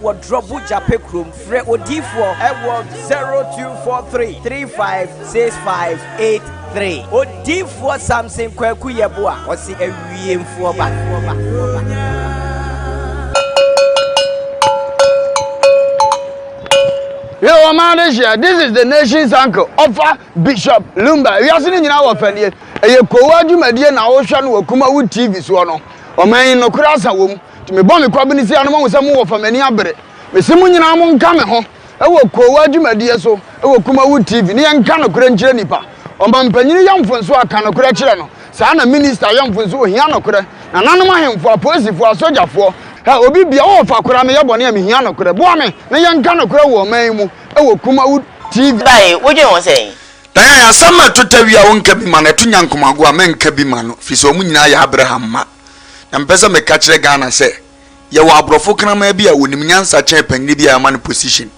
What drop Japekrum, Fred Odifo, Edward 0243 356583. Odifo Samson Kwekuyabua, or see a VM for back. Yo, man, this is the nation's uncle, Offer Bishop Lumba. We are sitting in our family. A Koowaa Show na Ocean wo KUMAWOOD TV so no. O man no krasa wom. To me bomb kwabini si anoma wo samu wo famani abere. Me simu nyina mo nka me ho. E wo Koowaa Show so, e wo KUMAWOOD TV. Ni yanka no kura nkyere nipa. O man panyini yamfonso aka no kura kyere no. Saa na minister yamfonso wo hia no kura. Na nanom ahemfo apolisifoɔ asojafo ha obi bia wo fa kura me yebone am hia no kura boa me na yanka no kura wo man mu e wo KUMAWOOD TV bai wo je won say dan ya sama totawia wo nka bi ma na tunya nkomago a menka bi ma no fi so mu nyina ya Abraham ma na mpesa me ka kire Ghana se ye wo abrofo krama bi a wonim nyansa chen panni bi a ma no position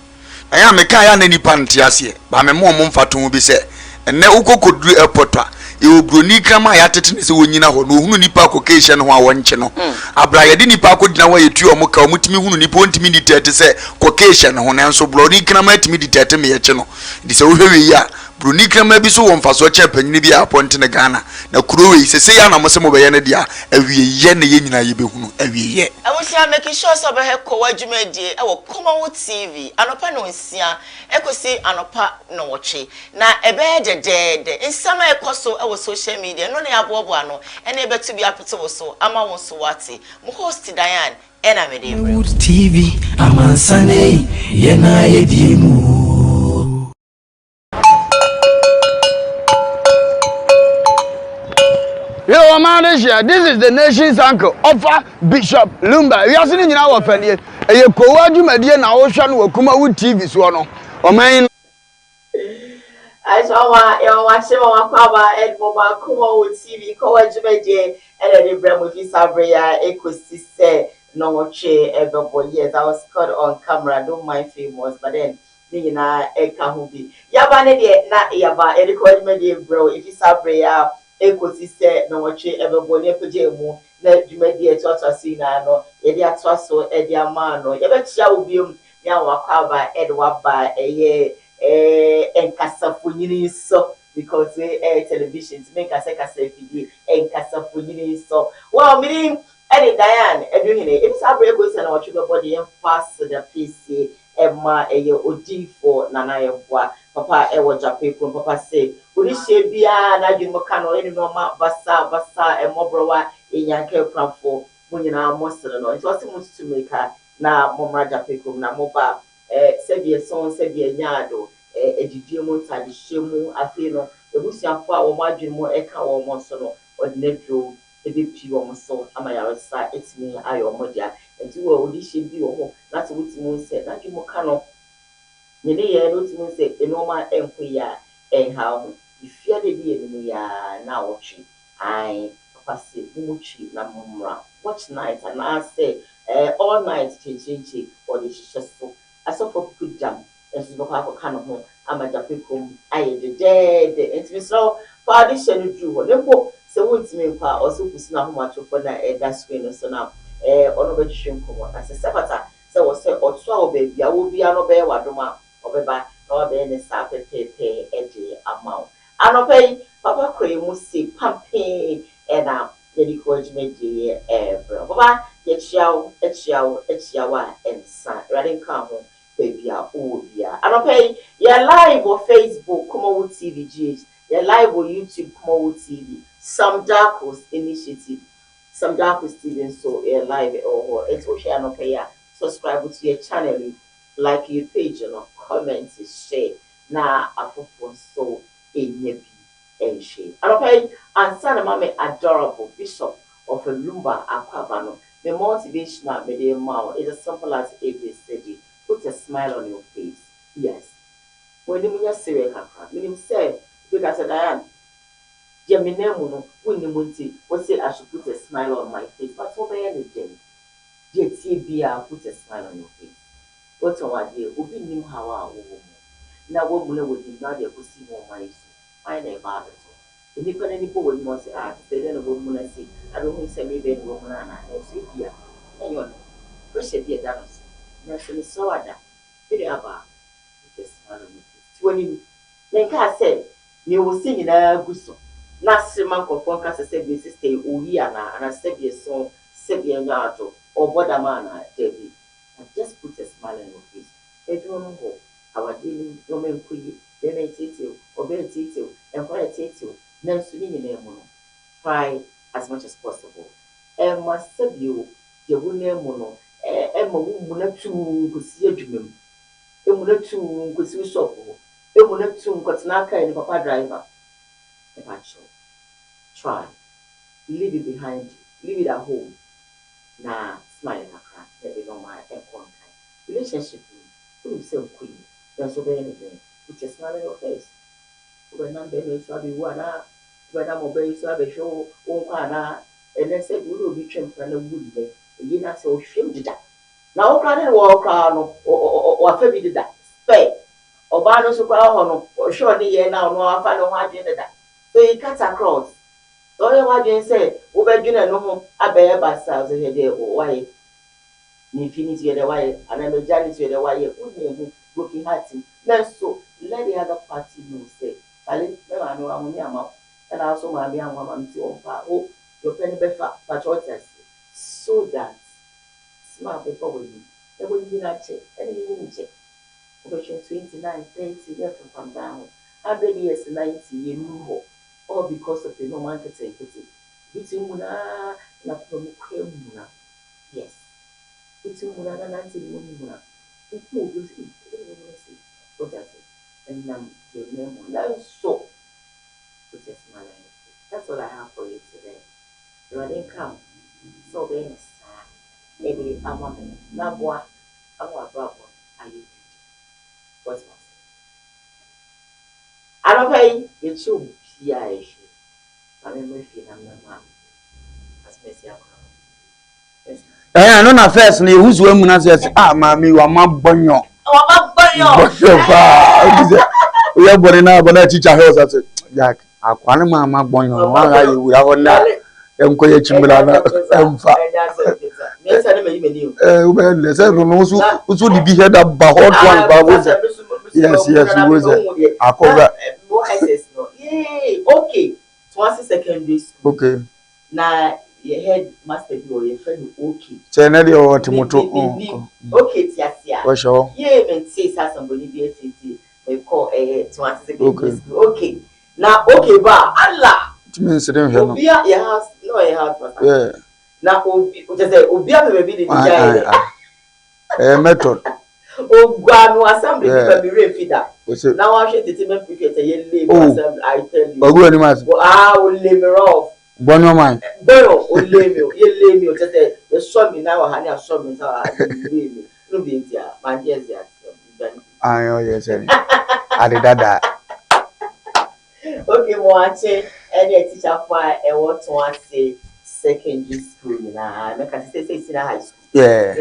dan ya me ka ya na nipa ntiase ba me mo mfato bi se enne ukokodru airport a ye broni krama ya tete ne se wonyina ho no hunu nipa kokehye no ho a wonche no abra ye di nipa akodina wa yetu o muka omutimi hunu nipa ontimi ditete se kokehye no ho nanso broni krama atimi ditete me ye che no di se wo hwewe yi a broni krama bi so won faso che panyin bi a ponte ne Ghana na kurowe sese ya na mo se mo be ye ne dia awie ye ne ye nyina ye be hunu awie ye awusia make sure so be he Koowaa Dwumadie e wo KUMAWOOD TV anopa no nsia ekosi anopa no woche na ebe dedede nsama ekoso e wo social media no ne abobo ano ene betu bi apete wo so ama won so wate mo host Diane ena me dey KUMAWOOD TV amansane ye na ye diemu. Yo, man, this is the nation's uncle, Offer Bishop Lumba. We are sitting in our family. A Koowaa Show na Ocean wo KUMAWOOD TV so no. O man I saw you watching my Koowaa and Mama KUMAWOOD TV Koowaa Show and the brand with Sabria Ecosi say no watche everybody. Yes, I was caught on camera. Don't mind famous, but then me na ekahubi. Yabane de na yaba e record me bro. If you Sabria Ecosi say no watche everybody epejemu na Dwumadie to see na no ye de atwa so e de ama no ye betia obiom ya wakaba edwa ba eye enkasafunyini so because television make us fidi enkasafunyini so well meaning Eddie Diane eduhine if Sabria go say na watche body en fast the PC Emma eye odifo nana yeboa papa ewo Japekrum papa say odihye bia na dwumo ka no eni no ma basa emobrowa enyanke kramfo munyina mosere no it was much to make na momra Japekrum na moba sebie son sebie nyaado edidie mu ntade hyemu afi no ebusiafo a wo madwene mu eka wo mo so no odinadwo ebepi wo mo so amayaresa etimi ayo modia enti wo odihye bi wo ho na to wutimu nse na dwumo ka no nyene ye no timu nse enoma enkoya enha ifia de bi enu ya na wochi ai pasi umuchi na mumra watch night and I say all night chinchi or the shishaso aso for good jam enso bako ko kana ho ama Japekrum aye de dead enti so for this shenu du ho lepo se wontimi nkwa oso kusi na ho matofo na da screen so na ono be hwehwe ase sepata se wo se oto a obia wo bia no be wadoma obeba na obe ne sa pepepe eje amount anopai papa kwe mu si pampe ena yedi Koowaa Dwumadie bro baba yechiawo ensa radin kan ho baby a obia anopai ya live on Facebook KUMAWOOD TV GH ya live on YouTube KUMAWOOD TV some darkos initiative some darkos TV so ya live or it's okay anopai ya subscribe to your channel like your page and comment share na afofo so enyebi enche anopai ansana mame adorable bishop of Lumba Akwabano the motivational media mouth is as simple as ABCD. Put a smile on your face. Yes. When you serious meaning say because Diane Geminemu Winnimunti will say I should put a smile on my face, but over anything. JTBR put a smile on your face. What our dear Ubi knew how our woman. Now woman would not be able to see more my I never the Nippon people would not say, they then a woman I see. I don't say me being woman and I say, dear. And you're push it, dear Danos. Nurse so ada. Very aba. Just when I say you will sing in a gusto. Last month of one cast said this is the Uhiana and I said yes so Sebian Yato or Bodamana, Debbie. I just put a smile on your face. Everyone go. Our dealing, no man queen, they may take you, obey you, and what I take you, then swinging in a mono. Try as much as possible. And must save you, the woman mono, and my woman to see a dream. A mono to go see shop. A mono to got naka and papa driver. If I show. Try. Leave it behind you. Leave it at home. Nah, smiling at her. Let me know my relationship. You say queen. That's over anything. Put a smile on your face. When I'm baby, so I'll be one. When I'm obeying, so I'll be show. And then say, we will be trained for a good day. You know, so shame did that. Now, can I walk on or Fabi did that? Spay. Or Barno Super or surely now, no, I find no idea that. So you cut across. So you want to say, over dinner, no more, I bear by ourselves in there, why? Infinity the way, and I'm a janitor the way, looking at him. Then so let the other party know, say, I know I'm Yama, and also my young woman to oh, your penny befa, but what I say, so that smart before we there will be not check, anything check. Question 29, 30 years from down. I bet yes, 90 years new all because of the no marketing. Between Muna, not from Muna. Yes. Between Muna and Nancy Muna. It moves, what I say. And now your name will so. Which is my life. That's what I have for you today. Running come. So then, maybe I want to not what I want to are you? What's my I don't pay you too. Yeah, issue. I mean, if you have no man, as Messi, I know na first ni who's when muna says mami wa mabonyo. Oh, Bonyo. We are born now but teacher house at Jack. Akwane ma mabonyo. Wa you we have na enkoye chimbula na emfa. Me say na me you. We be say no so the be head up hot one ba. Yes, we was akoga. Yay, okay. 20 secondary school. Okay. Now your head master or your friend okay. Cheneli or Timoto. Okay, Tiasia. For sure. Yeah, and say somebody be a city. We call a 20 secondary school. Okay. Now, okay, ba Allah. It means it don't your house, no, your house. Yeah. Now, just say, Obia baby the method. Oh, Guano assembly be refida. Now I should determine cricket a year labor. I tell you. Oh, good animals. I will lay me off. Bonno mind. Bonno, will lay me. You lay me. Just a show me now. Honey, I show me how I lay me. No be here. My dear, oh yes, I did that. Okay, Moache. Any teacher for I want to say secondary school. Now, I can say high school. Yeah.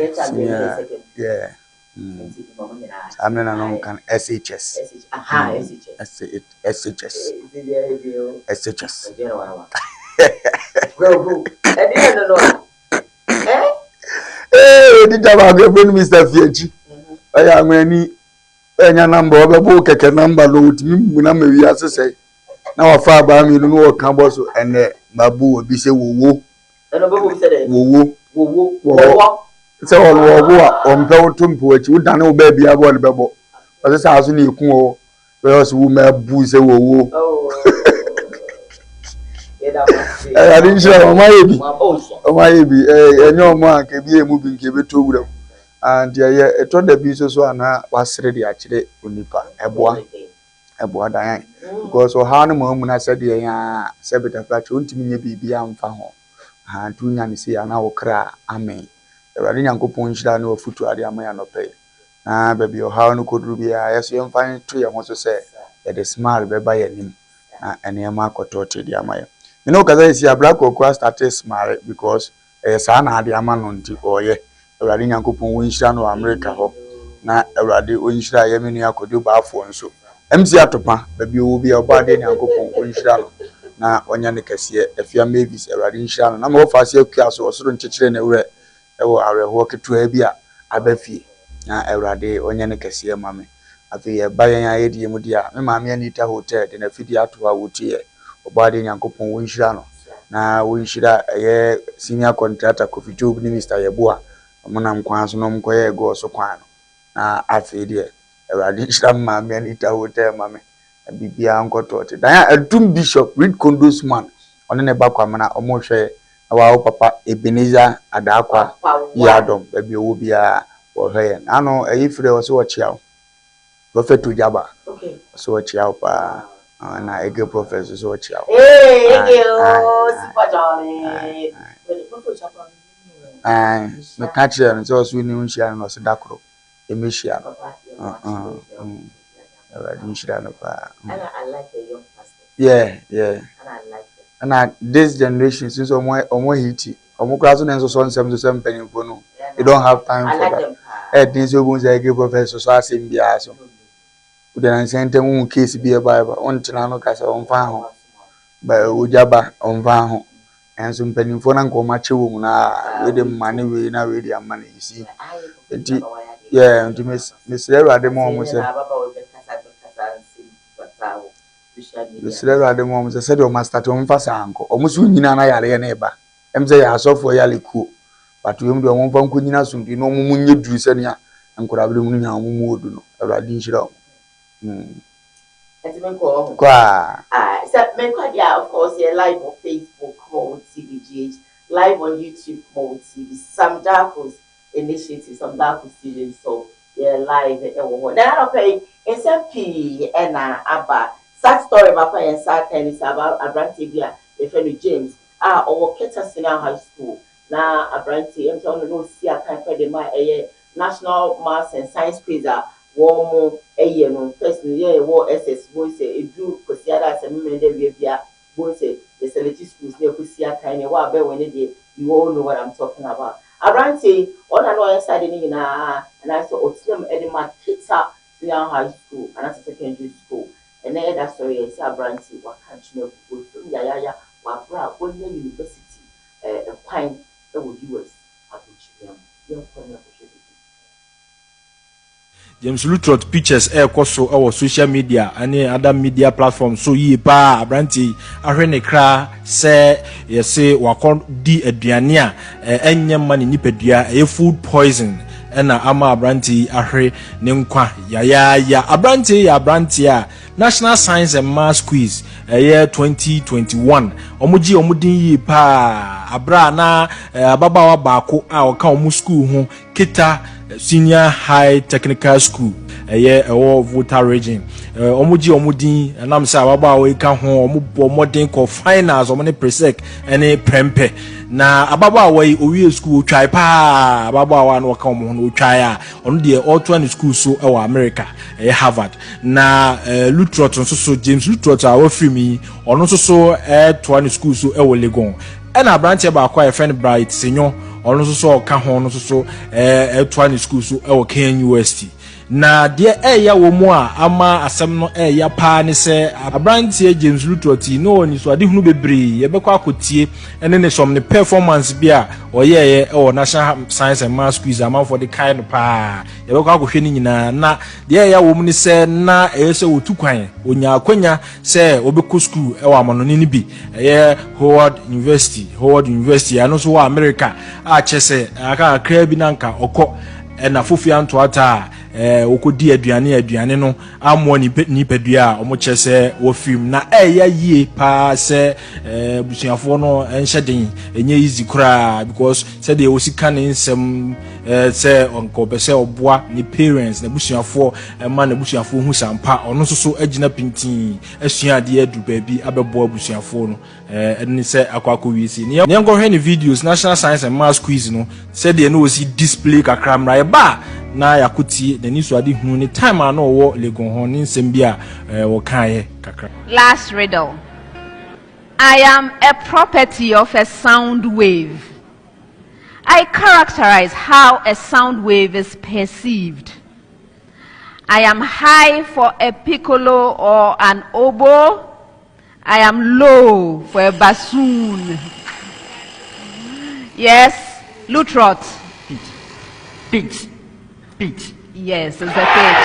Yeah. I'm not can SHS. SHS. Did I go bring Mr. Fiachi? I am any number of a book, a number load me, we have to say. Now, a far by me, no camboso and Babu will be say, woo. So all on Pelton poet, you don't know baby about the bubble. But this house in you come, whereas we may booze a woo. I didn't show my baby, and your man can be a moving give it to them. And yeah, a told the business one was ready actually, Unipa, a boy dying. Because so how no moment I said, yeah, Sabbath of that won't mean be am found. And 2 years see an hour cry, amen. Ewade Nyankopon hira na ofutu ade amaya no pay na baby o hawo no koduru bia yeso yemfan to ye ho so se ye de smile be ba yanim na ene ma akotote de amaya me no kaza isi abra kokwa start smile because sa na ade ama no nti oye Ewade Nyankopon won hira no America ho na Ewade on hira ye menu akodu ba afo nso MC atopa baby o bia oba de Nyankopon on hira no na onya ne kase afia mavis Ewade hira no na ma ofase akua so osoro nchekire na ewure ewo areho ketu abi a abafie na Eurade onye ne kese ma me afi ye ba yan ayedi mu dia me ma me Anita hotel de na fidi ato a wotie obade Nyankopɔn wonhyira no na wonhyira ye senior contractor Kofi Job ni Mr. Yeboa omonam kwan so no mkoye go so kwan no na afi de Eurade hyira ma me Anita hotel ma me bibia nkoto te dan adum bishop read condos man one ne ba kwamana omohwe na wa papa Ebenezer Adakwa yadom baby owo bia wo hwe ano ayifire wo so wo chia prophet Ujaba okay so wo chia pa na ege prophet so wo chia ege o super jolly me catch you so so ni unshia no so dakro emeshia no pa and I like the young pastor yeah and I like it and this generation since omo hiti omo class no so nsem so penimfo no they don't have time for that things you go say give professor so asem bia so we dey send them case be bible on tina no kasa on fa ho ba Ujaba on fa ho enso penimfo na nko ma chewo mu na we dey mane we na we dey amane you see yeah nti Miss Erade mo say Mr. Ademo mse said o master to mfasa anko omusu nyina na yare na eba emze ya asofo ya leku but we mdu omfa nko nyina sumdi no omumu nye duru sene a nkora bere mu nya omumu odu no Awurade nhyira kwa so me kwa dia of course here live on Facebook KUMAWOOD TVGH live on YouTube KUMAWOOD TV some darkos initiative some darkos series so yeah live e wo then I pay SMP na aba that story about and certain is about Abranti Bia, a friend James. Or Keta Senior High School. Now, Abranti, I'm telling you, see, I can't pay my National Maths and Science quiz. War a year, no, personally, yeah, war SS, boys say, it drew Cosiada as a member of the boys say, the Celtic schools near Cosia kind of what, when it did, you all know what I'm talking about. Abranti, on another side in and I saw Otsum Edema Kita Senior High School and as a secondary school. And then that story is Abranti, what country of Yaya, what bra, one university, a pine that would US. James Lutrot pictures koso our social media and other media platforms so ye pa Abranti ahwe kra se ye se wakon di aduane a enyem ma ni nipadua food poison ena ama Abranti ahwe ne nkwa ya Abranti a National Science and Maths Quiz year 2021 omuji omudin yi pa abra na ababawa baako a oka omu school ho Kita Senior High Technical School ewo Volta region omuji omudin nam say ababawa e ka ho omubo modern ko finals omne presec ene prempe na ababawa yi owie school twai pa ababawa no ka omo no twai a ono de all school so ewo America Harvard na Lutrot so James Lutrot a wafiri mi ono so to school so ewo Legon ena Abranti ba akwa friend Bright Senyo ono so ka ho ono so to school so ewo Ken University na de eya wo mu a ama asem no eya pa ne se Abranti James Lutrot no ni so ade hunu bebre ye bekwa akotie ene ne som ne performance bia oyeye ewo National Science and Maths Quiz amount for the kind pa ye bekwa akohwe ni nyina na de eya wo mu ni se na eyese wotu kwan onya akwanya se obekọ school ewo amanoni ni bi eye Howard University ano so wa America a chese aka kra bi nanka okọ na fofia ntoata okodi aduane no ammo ni pedua omo chese wo film na eya yie pa se busuafo no enhyeden enye easy kra because said they osika ne nsem se onko bese oboa ni parents na busuafo ma na busuafo hu sampa ono so agina pintin asua de adu baabi abebo busuafo no eni se akwako wiesi ne yengo hwe ni videos National Science and Maths Quiz no said they no si display kakra mra ba na yakuti the niso ade hunu ni time ana wo Legon ho ni nsem bia wo kan kakra. Last riddle. I am a property of a sound wave. I characterize how a sound wave is perceived. I am high for a piccolo or an oboe. I am low for a bassoon. Yes, Lutrot. Pitch. Yes, it's a pitch.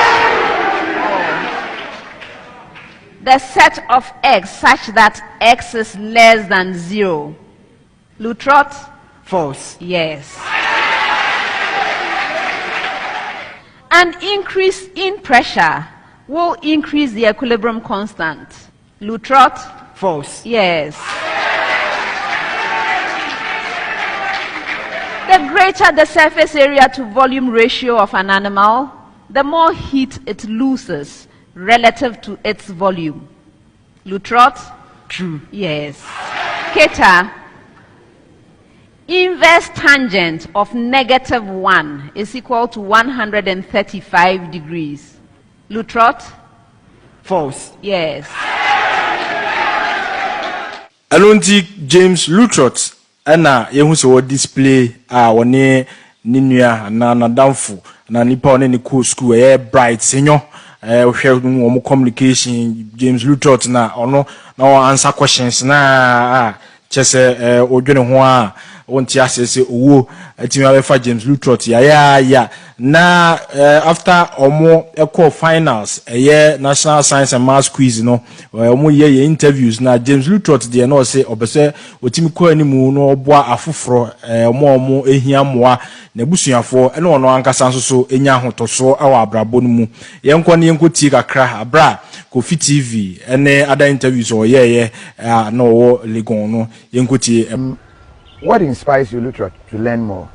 The set of x such that x is less than 0. Lutrot? False. Yes. An increase in pressure will increase the equilibrium constant. Lutrot? False. Yes. The greater the surface area to volume ratio of an animal, the more heat it loses relative to its volume. Lutrot? True. Yes. Keta, inverse tangent of -1 is equal to 135 degrees. Lutrot? False. Yes. Alonti James Lutrot ana yehu se wo display a woni ninua na nadamfo na nipa one ne ko school bright senyo hwe no communication James Lutrot na ono na o answer questions na chese odwene ho a wonti asese owo atimi abefa James Lutrot ya na after omo eco finals national science and maths quiz no omo ye interviews na James Lutrot de no say obese otimi ko animu no oboa afoforo omo ehia moa na busuafo ene ono ankasa nso enya ahotoso awa abrabo no mu yenko ne yenko tie kakra abra Kofi TV ene other interviews o na wo legon no yenko tie. What inspires you, Lutrot, to learn more?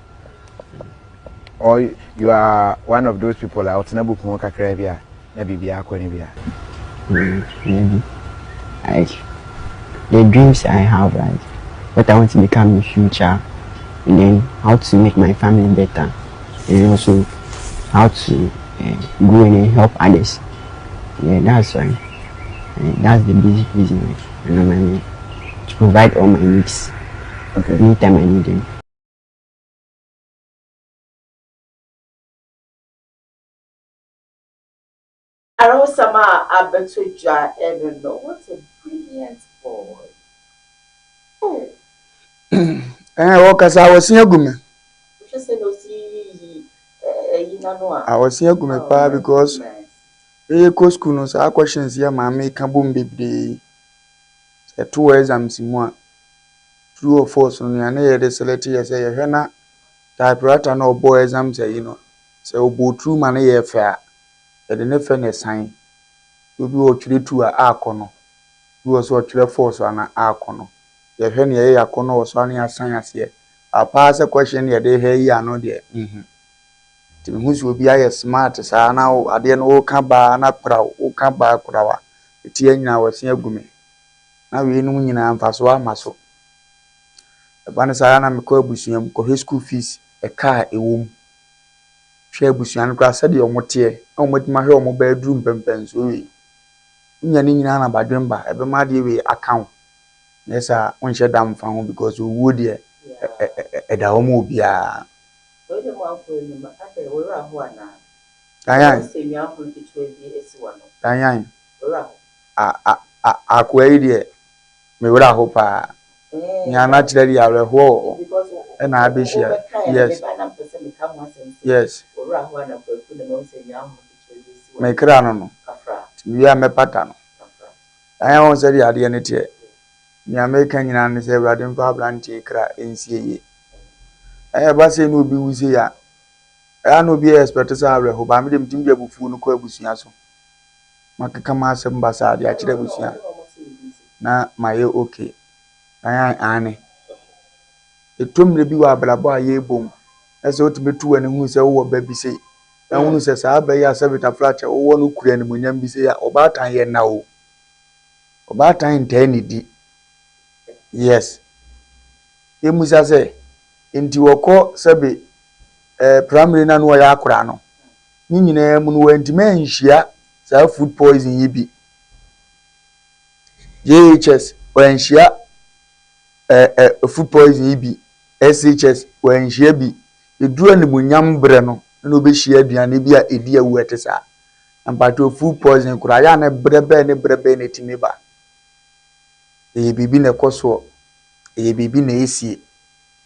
Or you are one of those people out in a book, maybe maybe the dreams I have, right? What I want to become in the future, and then how to make my family better, and also how to go and help others. Yeah, that's right. That's the basic reason, to provide all my needs. Okay. Anytime I need them. Arosama Abetuja, I don't know. What a brilliant boy. Because I was in Gume. I was in Gume because go school no say questions here mama can boom baby. 2 exams in one. True or false no na ye de select ye say ye na typewriter no boy exam say say obo true man ye fa e de ne fa ne sign obi o twire tu a akono bi o so twire false na akono ye hwe ne ye akono o so an ya sign ase a pass question ye de he yi ano de ti hu si obi aye smart sa na ade no o ka ba na kra o ka ba krawa ti anyina wo se agume na we nu nyina mfaso amaso Bana sayana me ko abusuam ko school fees e car ewom hwe abusuan kra sɛ de omote omotima hwe omo bedroom pempen so wi nya ni nyina na badwemba ebe ma de we account yesa onhye dam fa ho because owo de e da omo obia we de mo afọ ni ma aka we ra ho ana ayan se mi afọ ki to bi esi wa no ayan we ra akwa yi de me wura ho pa nya naturally areho and I be share yes me kra no we are me pattern I won say the ade ne tie nya me kan nyina ne say urade mfa branti kra ensie ye ba say no obi wuzi ya no be expect say areho ba me dem tim bia bufu no ko abusua so makeka ma asem ba sa ade a kire abusua na maye okay ayan ane etomre bi wa abrabo aye bom ese otimetu wani hu se wo ba bi se na hu se sa ba ya sabita fracha wo no kura ni munyam bi se ya obatan ye na o obatan ntani di yes e musa se enti woko sabe primary na no ya akura no ni nyina mu no wanti man hia sa food poison yi bi JHS wanhia food poison bi SHS wanhia bi edura ni munyam bre no na obehia aduane bi a edi awu etesa ampato food poison kura ya na brebe ne timiba bibi na koso bibi na esie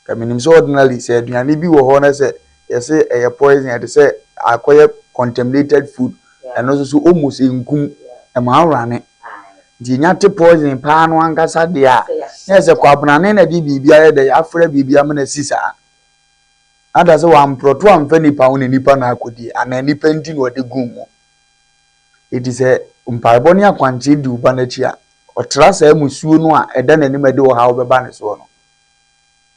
kaminim so ordinarily say aduane bi wo ho na say yese poison ya de say akoye contaminated food and also almost inkum e ma rane di nyate poison pa no ankasa de a yes kwabnane na di bibia ye de afra bibia me na sisa ada se wa mproto amfa nipa woni nipa na akodi ana nipa ndi no de gumo it is a mpaiboni akwanche di uba na chi a otra sa musuo no a eda na nim ade wo ha wo beba ne so no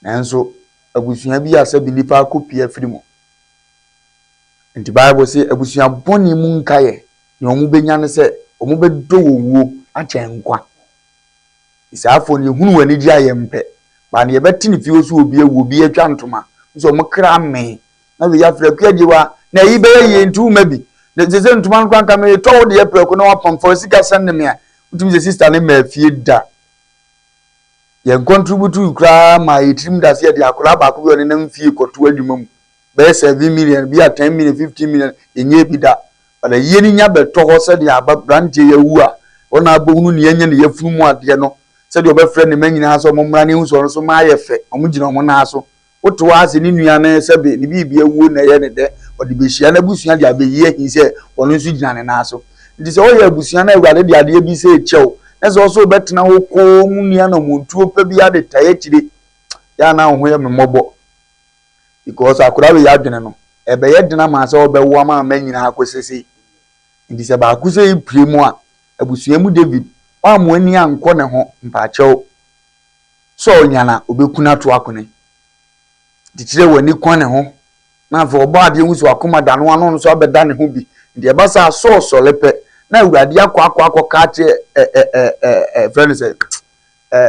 nanso abusua bi asa bi nipa akopia firimo nti Bible say abusua boni mu nkaye ne omu benya ne se omu bedo wo achenkwa isafo ne hunu wani ji ayempe ba ne yebeti ne fio so obi ewu obi atwa ntoma so mokra me na be yafra kwagiwa na yi be ye ntu mabi ne zeze ntoma nkwa nka me to wo de yaprako na wapam for sika send me a utumi ze sister ne ma fie da ye contribute kra ma yitrim da se de akora ba ko bi one na mfie koto adwuma mu be 7 million bi a 10 million 15 million yenye bi da bala yeni nya be to ho se de aba branche yawu a ona abohunu ne yenye ne yafunu mu ade no se de obefre ne manyina so momra ne hu so ma yefe omugina omo na so woto ase ni nua ne sebe ni bibia wuo na ye ne de odi behia na busua de abeyi hin se wono nso gina ne na so ndi se oya busua na awurade de ade bi se echew na se oso betena wo ko mu nua na montuo pa bi ade taye chire ya na ho ye memobo because akura be ya dwene no ebe ye dena ma se obewo ma manyina akosese ndi se ba akuse ipremu a abusua mu David wa mo ani anko ne ho mpachew so nyana obekuna to akone dikire wani kwan ne ho na fo oba ade hu so akoma da no ano so abeda ne ho bi ndi e ba sa so lepe na awurade akwa ka che friend say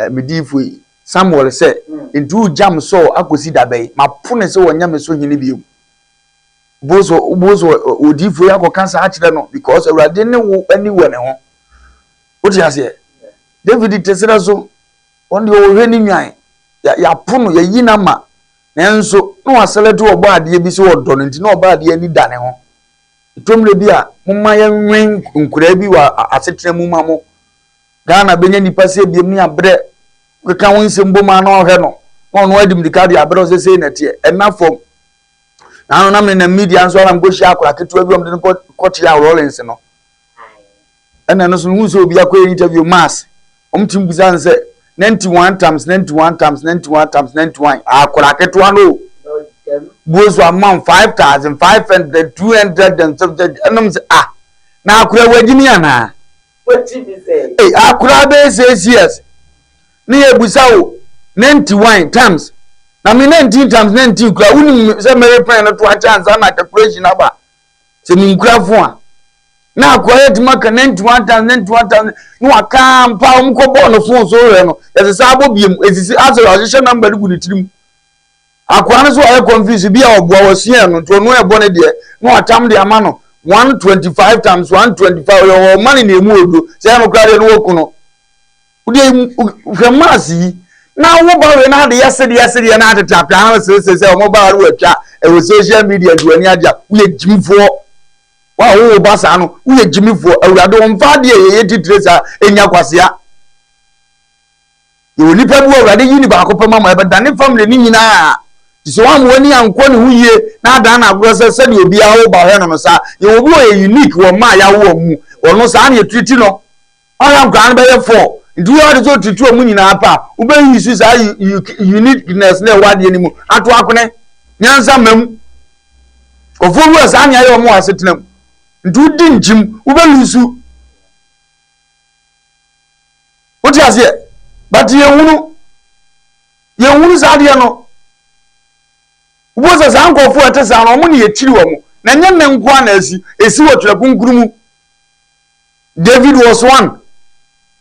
medifu Samuel say ntu jam so akosi dabai mapone se wonya me so hini bi bozo odifu yakoka sa akire no because awurade ne wo ani wo ne ho oti ase David tesera so onde o hwe ni nwan ya pono ya yina ma nanso no waseleto obo ade bi se wodo no nti no obo ade ani da ne ho itomre bi a mumma ya nwen nkura bi wa asetena mu ma mo Ghana benya nipa se bi mu abre keka won sembo ma na ohwe no no adim di card abre o se na tie enafom na no na media nso ara mgoshi akora ketu abi omde ko tia Rollins no ena no so hu so obi akwa interview mass omtim busan se 91 times 91 times 91 times 91 akora ketu ano goes one month 5,500 270 enum se na akora wagini ana what you be say akora be say yes ni ebusawo 91 times na me 19 times 19 kura woni se mere plan no to a chance na calculation aba se mi nkura fo a na akora etimaka 91 times 91 times no aka mpa omkobo no fo so re no yesese abobiem esisi asoro ahye number gu ni tirim akwana so ay confuse bi a oboa wasua no to no ebo ne de no atam de ama no 125 times 125 your money na emu odo se no kra de no woku no udi hwemasi na wo ba we na de yesede na atata ha se o ba ru atwa e social media duani aja wo jimfo wa wo ba sa no wo jimfo awurade wo mfa de ye titresa enya kwasea yo nipa bu awurade yini ba ko pema ma e dane family ni nyina so wa mo ni anko ne huye na ada na agro se de obi a wo ba he no sa ye obi o unique wo ma ya wo mu ono sa na treat no ora nkran be ye 4 ndu yo de so treat o mu nyina pa wo be yi sa uniqueness na wa de ni mu ato akone nyansa mam ofo ru sa anya ye o mu asetenam ndu di njim wo be lusu wo ti ase but ye hunu sa de no Uboza zanko fu atesa na omuni yechiri wo mu na nyenne nkwa na esi wotwere kunkurumu David was one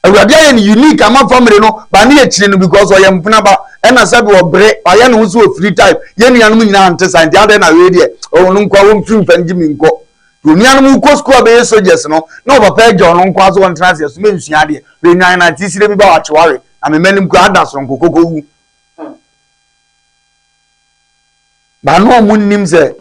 awurade aye ni unique ama family no ba na yechiri no because oye mpuna ba ena sabi wo bre oye no so free time ye ni anum nyina antesa ndi ade na we de onu nkwa wo mfim fanji mi nko to ni anum ko school be soldiers no na papa ejo no nkwa so won transit so mensua de we nyan na tisire bi ba wa cheware amemenim ko adaso nkokoko wu ba no munnim se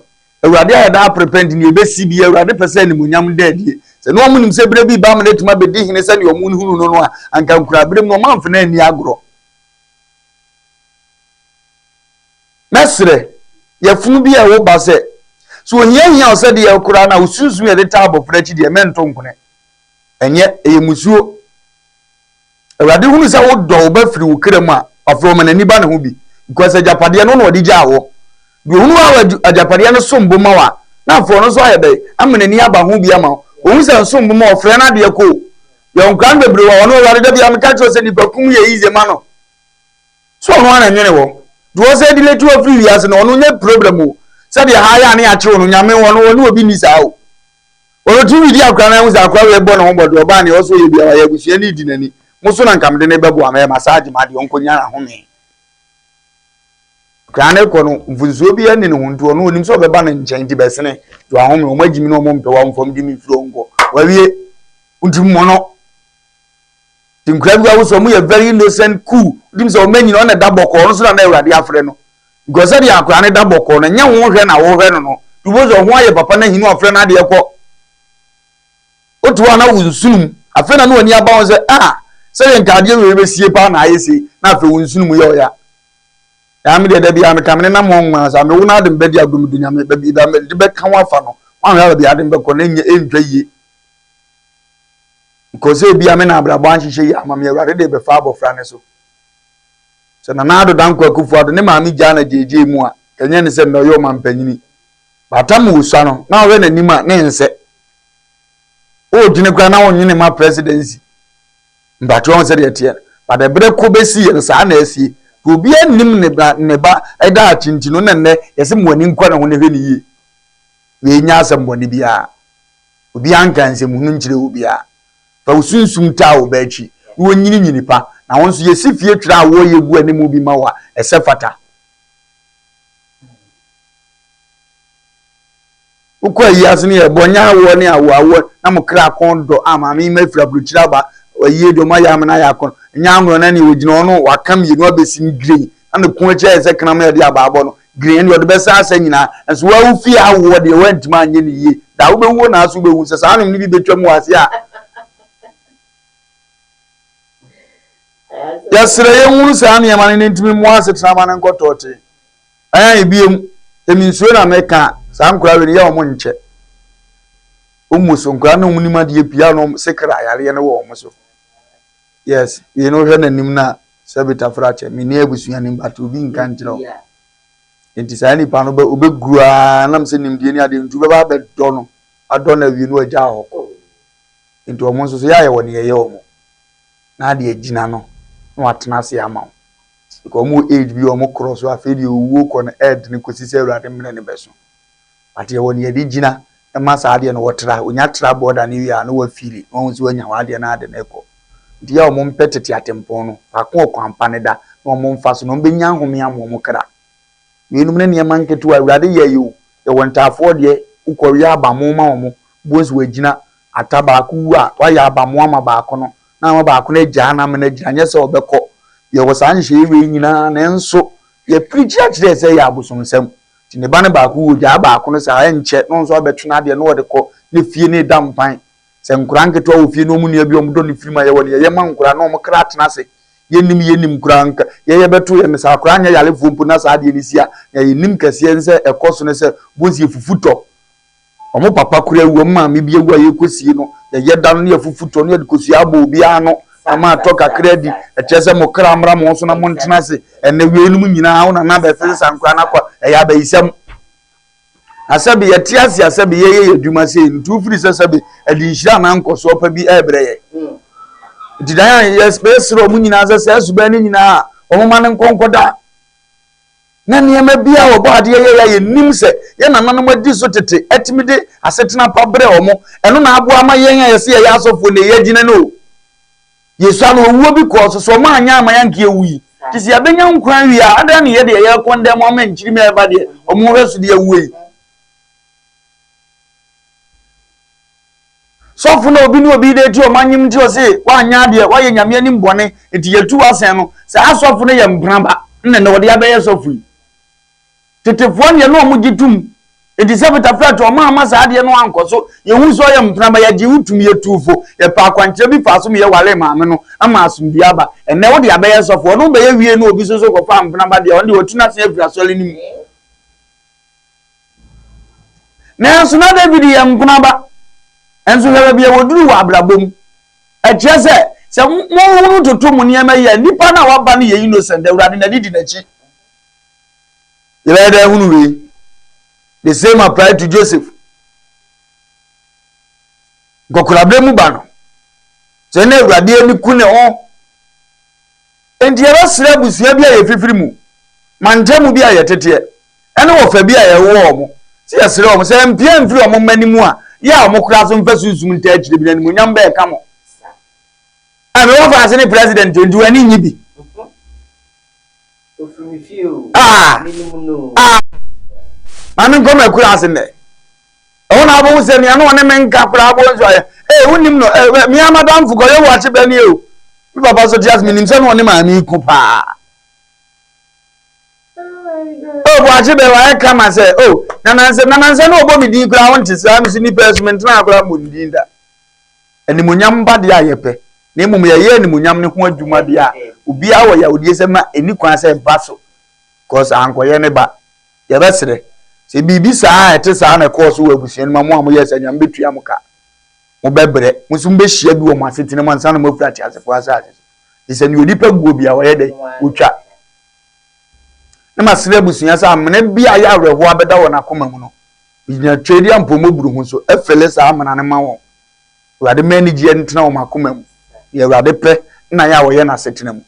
awurade ya da prepend ni ebesi bi awurade pese ni munyam dadie se no munnim se bre bi ba ma netuma bedi hine se ni omun hunu no a anka nkura bre no manfe na ani agro mesre ye funu bi e wo ba se so hia o se de ye kura na usunsu ye de table frechi de mento nkune enye eyemusuo awade hunu se wo do ba firi wo krem a afro manani ba ne ho bi because ajapade no no de gya wo de hunu wa ajapade no sombo ma wa na afro no so ayebe amenani aba ho bi ama ohun se sombo ma ofre na de ko ye nkran bebre wa no ware da bi am ka cho se ni bakum ye ize ma no so no ana nwene wo do se de letu ofri wi ase no no nya problem o se de ha ya na ache no nyame wo no obi ni sa o wo tu wi di akra na hu sa akra we bo no ho bodo ba ne o so ye bia wa ya busie ni di nani muso na nkam de ne bebo ama massage ma de onkonya na home kane ko no mfunso bi ani ne hunto no onim so beba na nchen di besene to ahome o magimi no mo mpe wa mfom di mi firo ngo wa wie untim mo no tinkra bi wa so mu ye very innocent cool dim so manyi no na da boko no so na Ewurade afre no because de akra ne da boko no nya wo hwe na wo hwe no no tubo zo ho aye papa na hinu afre na de ko otuwa na wunsunum afre na no ani aba won se say nkade we be sie pa na ayese na afa wonsunu mu yo ya ya me de bia me kamne na mo nwa sa me wo na de be dia dum dunya me be da me de be kan wafa no wan ya bia de be ko na nya entwa yie because bia me na abrabo anhihye ya amam Ewurade de be fa abofra ne so na ado danko akufu ado ne ma me gya na jeje mu a kanya ne se no yo mampanyini batam wo swa no na we na nima ne nse o dine kwa na wonye ne ma presidency mbatu on se de tie ba de bre ko besi ye sa na asie obi anim ne ba eda atintino na ne yese mwani nkwa na ho ne hwe ne yie we nya asem boni bia obi anka nsem hu nkire obi a fa usunsum ta wo ba chi wo nyini pa na won so yesi fie twira wo ye bu anim bi ma wa ese fata ukwa yi asini ye bonya wo ne awo na mo kra kondo ama mi mafira bruchira ba oye do ma ya mena ya kon nya ngro na ni wogina ono wakam yi no besim green and ko eche ese kana ma de ababo no green do be sa asa nyina enso wa ufi awo de wantima anye ni yi da wo be wo na aso be wu se sa anum ni bi betwam wase a ya sire ye wuru sa na yema ne ntimi mu ase trama na nkotote aya ebiem eminsuo na meka sa nkura we ya omo nche umuso nkura na omunima de pia no sekra yare ne wo omo so. Yes, you know when nim na sabita frache mi ne abusua nim batu bi nka njiro enti sa ni pa no be obegua na mse nim die ni ade ntu be ba be do no ado na wi no agya hoko enti omo so ya ye woni ye omo na ade agina no no atena se ama ko mu age bi omo cross wa fe di owo ko na ed ni kosisi Ewurade mene ne beso ate ye woni ye di gina e ma sa ade no wotra onya tra border ni wi a no wa fili no so anya wa ade na ade na eko dia o mom petete atempo no akon kwampa ne da no mom fa so no benya home amom kra wenum ne niam anketu Ewurade ye yo ye wontafo de ukori abamo ma omo bozi wagina ataba ku a wa ya abamo ama ba akono na ama ba akono agya na me na gina nyese obekọ ye wo san hye we nyina na enso ye preach akire se ya abosonsam ti ne ba ne ba ku ogya ba akono sa enche no nso obetuna de no wode kọ ne fie ne dampan se nkura nketo wo fie no mu ne bi omdo ne firima ye woni ye man nkura no mo kra tena se yenim nkura nka ye beto ye mesa akura anya yale fompu na sa de ni sia ye yenim kase nse ekoso ne se bonzi fufuto omo papa kura ewu ma me bi ewu aye kosie no ye dan ne fufuto ne de kosie abo obi ano ama atoka kredi echese mo kra mra mo so na mo ntena se ene wienum nyina wo na ba fese sankura na kwa ya ba isam asabi ye tiasi asabi ye aduma se ntu firi sasabi adi nhira na nkoso pa bi ebre ye didan ye space ro mu nyina se asuba ni nyina o ma ne nkonkoda na niema bia wo ba de ye nim se ye na nanom adi so tete etimide asetena pa bre o mo eno na abo ama ye ye se ye asofo ne ye gina no yesu ano owuo bi ko so ma anya ama yanke ewui tisi abenya nkwan wi a ada ne ye de ye kondem o ma nchiri me ba de o mo resu de ewui so fu na obi ni obi de ti o manyim ti o se wa anya de wa ye nyame ani mbone eti yetu asen no se asofu ne ye mbramba nne wo de abaye sofu tetefo ne no mo gitum eti se betafra to ma ama sa de no ankoso ye hu so ye mbramba ya ji utum ye tufo ye pa akwanche bi fa so me ye wale maame no ama asum bi aba enne wo de abaye sofu no be ye wie no obi so ko fa mbramba de on de otuna se afira so le nim nanso na David yam kunaba enso hebe bia woduru wa abrabom e kyese se mo toto mo niam ya nipa na waba no ye innocent awurade na didi na chi yele hunu we the same apply to Joseph gokura bremu ba no se na awurade ani ku ne ho enti ya basira busua bia ye fifiri mu mantamu bia ye tete ene wo fa bia ye wo mo se yesere wo se mpia mfiri wo manimu a ya wo kura so mfa susum nta akire bi na nimu nyam ba ka mo ame wo fa se ni president ondu ani nyibi manu ko me kura se ne o na bo se ni anu ne menka kura bo nso ya unim no mi amadam fugo ye wa che be ni o mi papa so just minim se no ne ma mi ku pa bo ache be wa e kama se nananse no obo mi din kura won tise am si ni persement na kura mo din da animunyam ba de ayepe na emum ye animunyam ne ho adwuma de a obi a wo ya odie se ma eni kwan se ba so cause ankoye ne ba ye besere se bibi saa ete saa na course wo abusuan ma mo ye se nyam betua muka mo bebre musum be hia bi wo mo asetene mo ansa na mo fura ti asefo asase ise ni onipa guo bi a wo ye de otwa na masere abusuan sa amene bi a ya awerho abeda wo na koma mu no nya twedi ampomo buru hu so efele saa amana ne ma wo wade manage ntena wo makoma mu ye wade pe na ya wo ye na asetene mu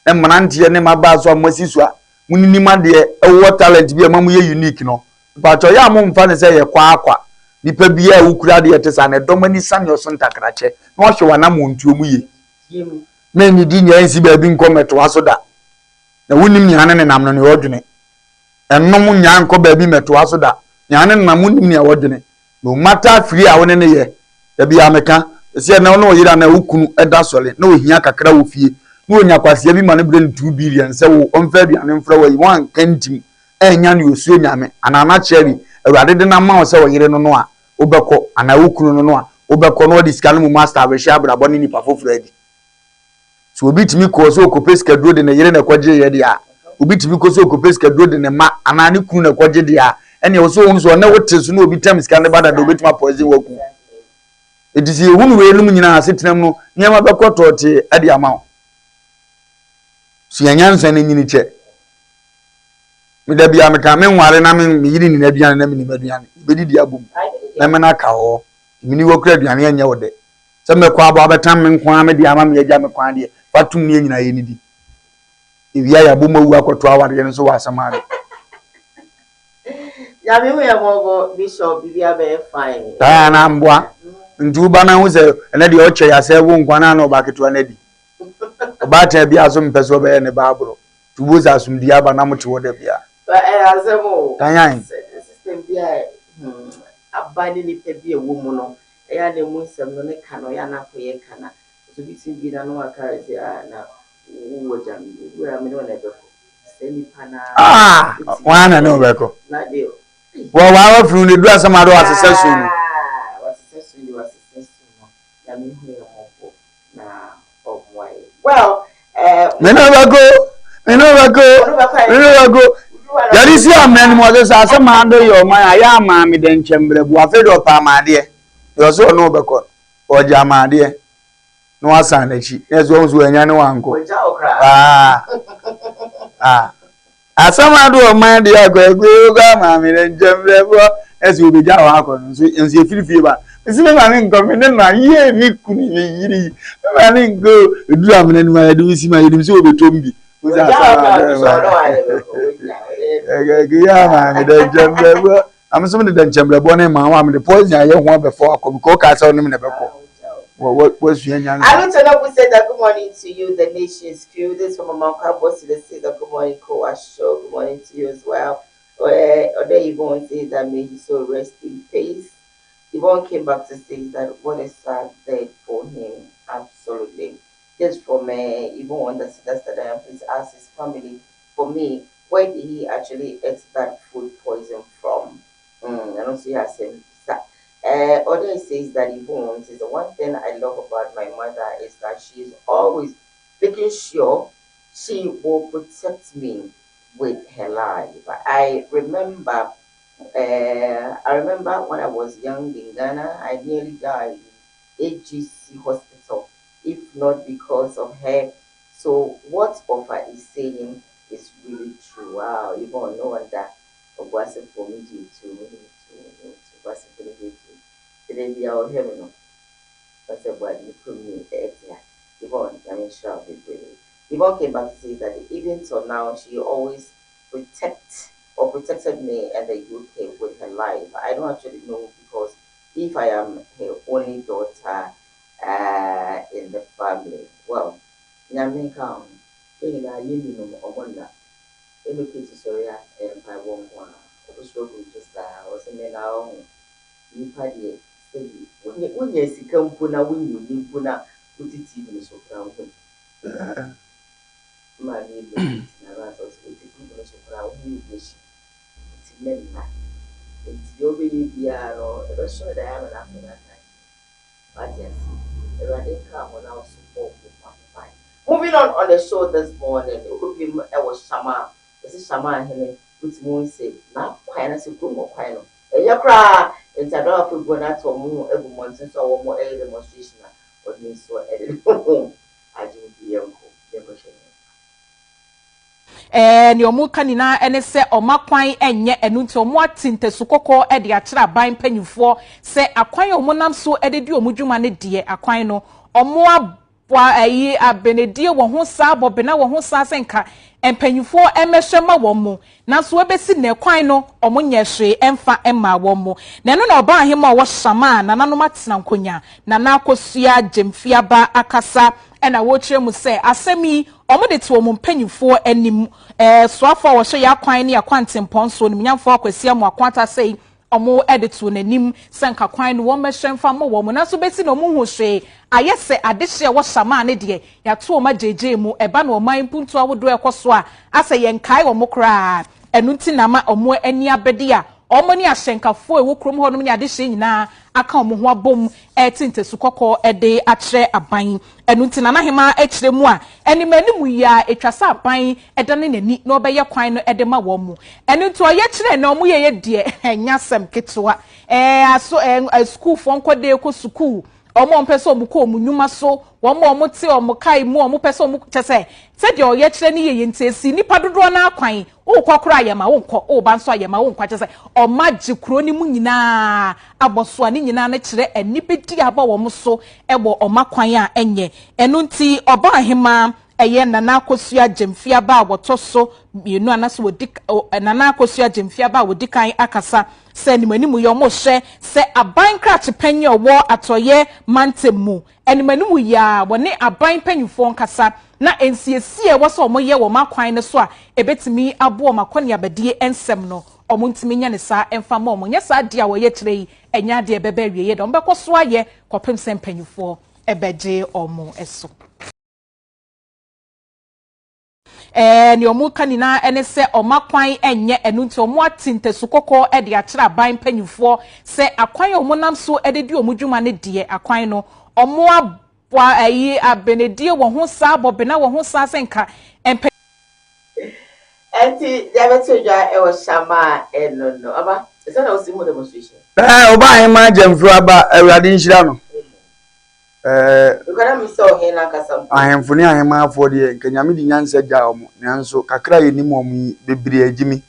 na manante ne maba so amasiso a muninima de ewo talent bi amamu ye unique no bacho ya mo mfa ne se ye kwa akwa nipa bi a ukura de yete na domani sane oso ntakrache na wo hwe wana mo ntuo mu ye na ni di nya nsi ba bi nkometo aso da na wonim ni hane ne nam no ne wodwene ennom nya nko ba bi meto aso da nya hane ne nam wonim ni wodwene no matter free a wone ne ye da bi ameka se na no yira na ukunu eda sole na ohia kakra wo fie na onya kwase bi ma ne bre 2 billion se wo omfa aduane mfra wo yi wan kantim enya ne osuo nyame anana cheri awurade de na ma wo se wo yire no no a obekọ ana ukunu no a obekọ no di scan mu master we sha brabo ni nipa foforo adi so obi timi ko so okopeska duro de na yire na kwaje ye de a obi timi ko so okopeska duro de na ma anani kunu na kwaje de a ene wo so won so na wote so na obi tam scan de bada de obi tuma poison waku edisi ehunu we enum nyina asetenam no nyama bekoto te ade amawo so yanyansa ne nyini che me da bia me ka me nware na me yiri ni na aduane na me ni aduane bedi di abum na me na ka ho mini wokura aduane anya wode se me kwa abo abetam me nkwa me di ama me agya me kwa de fatum ne nyina ye ni di ewia ya bom awu akoto aware ne so wa asamare ya me we mo bishop bibia be fine ta na mbwa njuba na hu se ene de oche ya se wo nkwa na ba keto na di obata bia so mpeso be ne babro tubuza asumdi aba na muti wode bia azemo tanyan system bia abani ni pe bia wo mu no ya na mu nsem no ne ka no ya na koye kana so bi tin bi na no aka se na wo jam wo ya me no na beko se ni pana wana no beko na de wa fru ne du asamado asese so no ya me hu ya mo na omwai well me no beko yari si amen mo de sa asama ando yo man aya ma mi de nchembre bu afedo pa maade yo so no beko o jamaade no asan na chi ezo nzu anya ne wanko asama do man de agwe ga ma mi de nchembre bu ezo obeja wa akọ nso enzi efirifie ba isi me ma ne nko me ne na ye mi kuni me yiri me ma ne nko edu amene ni ma de isi ma yedim so obetombi uza ya ma mi de jembe am so me de jembe bo ne ma wa me de poison ya ye ho before akọ because ka say onim ne beko what suanya I want to know who said that good morning to you, the nation's crew. This from Mama Boss to say that good morning, Koowaa Show. Good morning to you as well. Or there Yvonne says that may he so rest in peace. Yvonne came back to say that what a sad day for him. Absolutely. Just from Yvonne that suggested that I am please ask his family. For me, where did he actually eat that food poison from? I don't see her saying that. Other says that Yvonne says the one thing I love about my mother is that she is always making sure she will protect me with her life. I remember I remember when I was young in Ghana, I nearly died in AGC hospital, if not because of her. So what Ofa is saying is really true. Wow, you won't know that. Was it for me to was it for me to today be our heaven? But what you put me Yvonne, I mean, sure, Yvonne came back to say that even till now, she always protected me and the UK with her life. I don't actually know because if I am her only daughter in the family, well, Yamin come, you know, Omona, educated Soria, and I won't want to struggle just I was in now. You had when you see Campuna, when you live Puna, put it even so crown. My neighbor, Naras, with the people so crown, you wish it's men. It's your baby, or the restaurant I am an after that time. But yes, the radical will now support with my fine. Moving on the show this morning, it will be I was Shama. This is Shama and Henry, which moon say, now quite as a groom or quite. And you cry. It's a door for going out to move every month since our more a demonstration or means so edited home. I do be uncle. Your mukanina and say or makwan and yet and until what tinte sukoko at the atra buying penny for say a quine or monam so edit you mujumane dear a quino or more a ye a benedia one who sab or bena one who sasenka and penny for emeshema womo. Now so besi ne quino or munyeshe emfa emma womo. Nano no ba him or was shaman, nano matsam kunya, nanako sia jemfiaba akasa. And I watch him say, Asemi, omode to mpanyufo anim soafo wo hye yakwan ne yakwanten ponso ne nyamfo akwasi am akwanta sei omo edit nanim senka kwan no wo mehwemfa mo wo mo na so besi no mo hu hwe ayese adehye wo shama ne de ya to ma jeje mu eba na oman puntu awodo ekoso a ase yenkai wo mo kra enunti na ma omo ani abede a omo ni ahyenkafo ewo krom ho no ne adehye nyina aka omo ho abom etinte sukoko ede akre aban enunti na hema ekire mu a enimani mu ya etwasa aban edane nani na obeye kwan no ede ma wo mu enunti oye kire na omo ye de enyasem ketewa aso school fo nkode ko school omo mpese omo ko omunyuma so omo te omo kai mu omo pese omo chese se de oye kire ni ye ntesi nipa dodo na akwan wo kwakora ayema wo nkọ wo ba nso ayema wo nkwa chese omaji kuro ni mu nyina aboso ani nyina na kire enipedi aba wo so ebo omakwan a enye enunti oba ahema eye nana akosua jemfia ba wotoso mienu anaso wodik nana akosua jemfia ba wodikan akasa se nimanimu yo mo hye se aban krat penye owo atoye mantemu enimanimu ya woni aban penyufo nkasa na ensiesie wo so omoye wo makwan ne so a ebetimi abo makoni abadie ensem no omuntimi nya ne sa emfa ma omonye sa dia wo ye kire yi enya de bebe wieye de ombekọ so aye kopem sempenyufo ebeje omo eso ni omuka nina ene se omakwan enye enunti omu atinte sukoko e de akira ban panyufo se akwan omunam so ededi omudwuma ne de akwan no omu abwa ayi abenedie wo ho sa bobena wo ho sa senka empe enti yabetuja e wo shama no aba ese na osimu demonstration oba hema jemfru aba awurade nhira no ukara miso hena kasam ahemfuni ahema afọ de nkanyame di nyansa gya omo nanso kakra yenim omo bebre agimi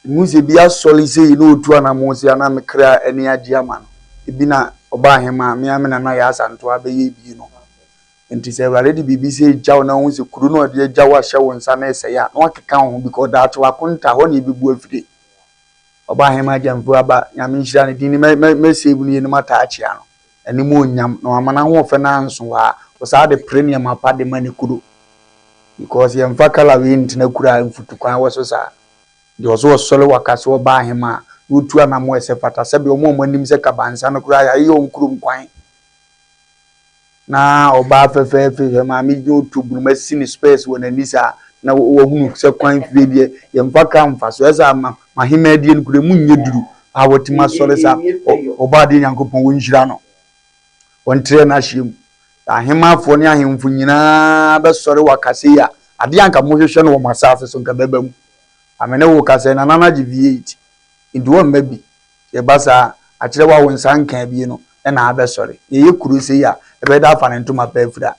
muze bia soli sei no otu anamo se ana mekra eni ade ama no ebi na oba ahema me amena na ya asanto abeye bi no enti se already BBC gyaw na hu se kuru no de gyaw ahye won sa na ese ya no akeka ho because that wakonta ho na ebibu afide oba ahema jamfu aba nyame nhira ne dini me save ni ne mata achia no eni mo nyam no amana ho fe na nso wa osa de premium apade mani kudo because ye mfa kala we ntina kura mfutu kwan wo so sa de oso sole wakase oba ahema utu anamo ese fata se be omo anim se kabansa no kura ya yo nkurum kwan na oba fefe ma mi jo tubulu masini space wona nisa na wo hunu se kwan fie ye mfa ka mfa so esa ma hema die nkure munye duru a wotima sole sa oba de nyankopon wo nhira no wontre na hiem ahemafo ne ahemfo nyina be sore wakase ya ade anka mo hwehwe no wo masafe so nka beba mu amene wo kase na nana gv8 Into one maybe. Ye basa achire wa wonsa nkan bi no na abesori. Ye kuru se ya e be da fa ne ntoma pa afura.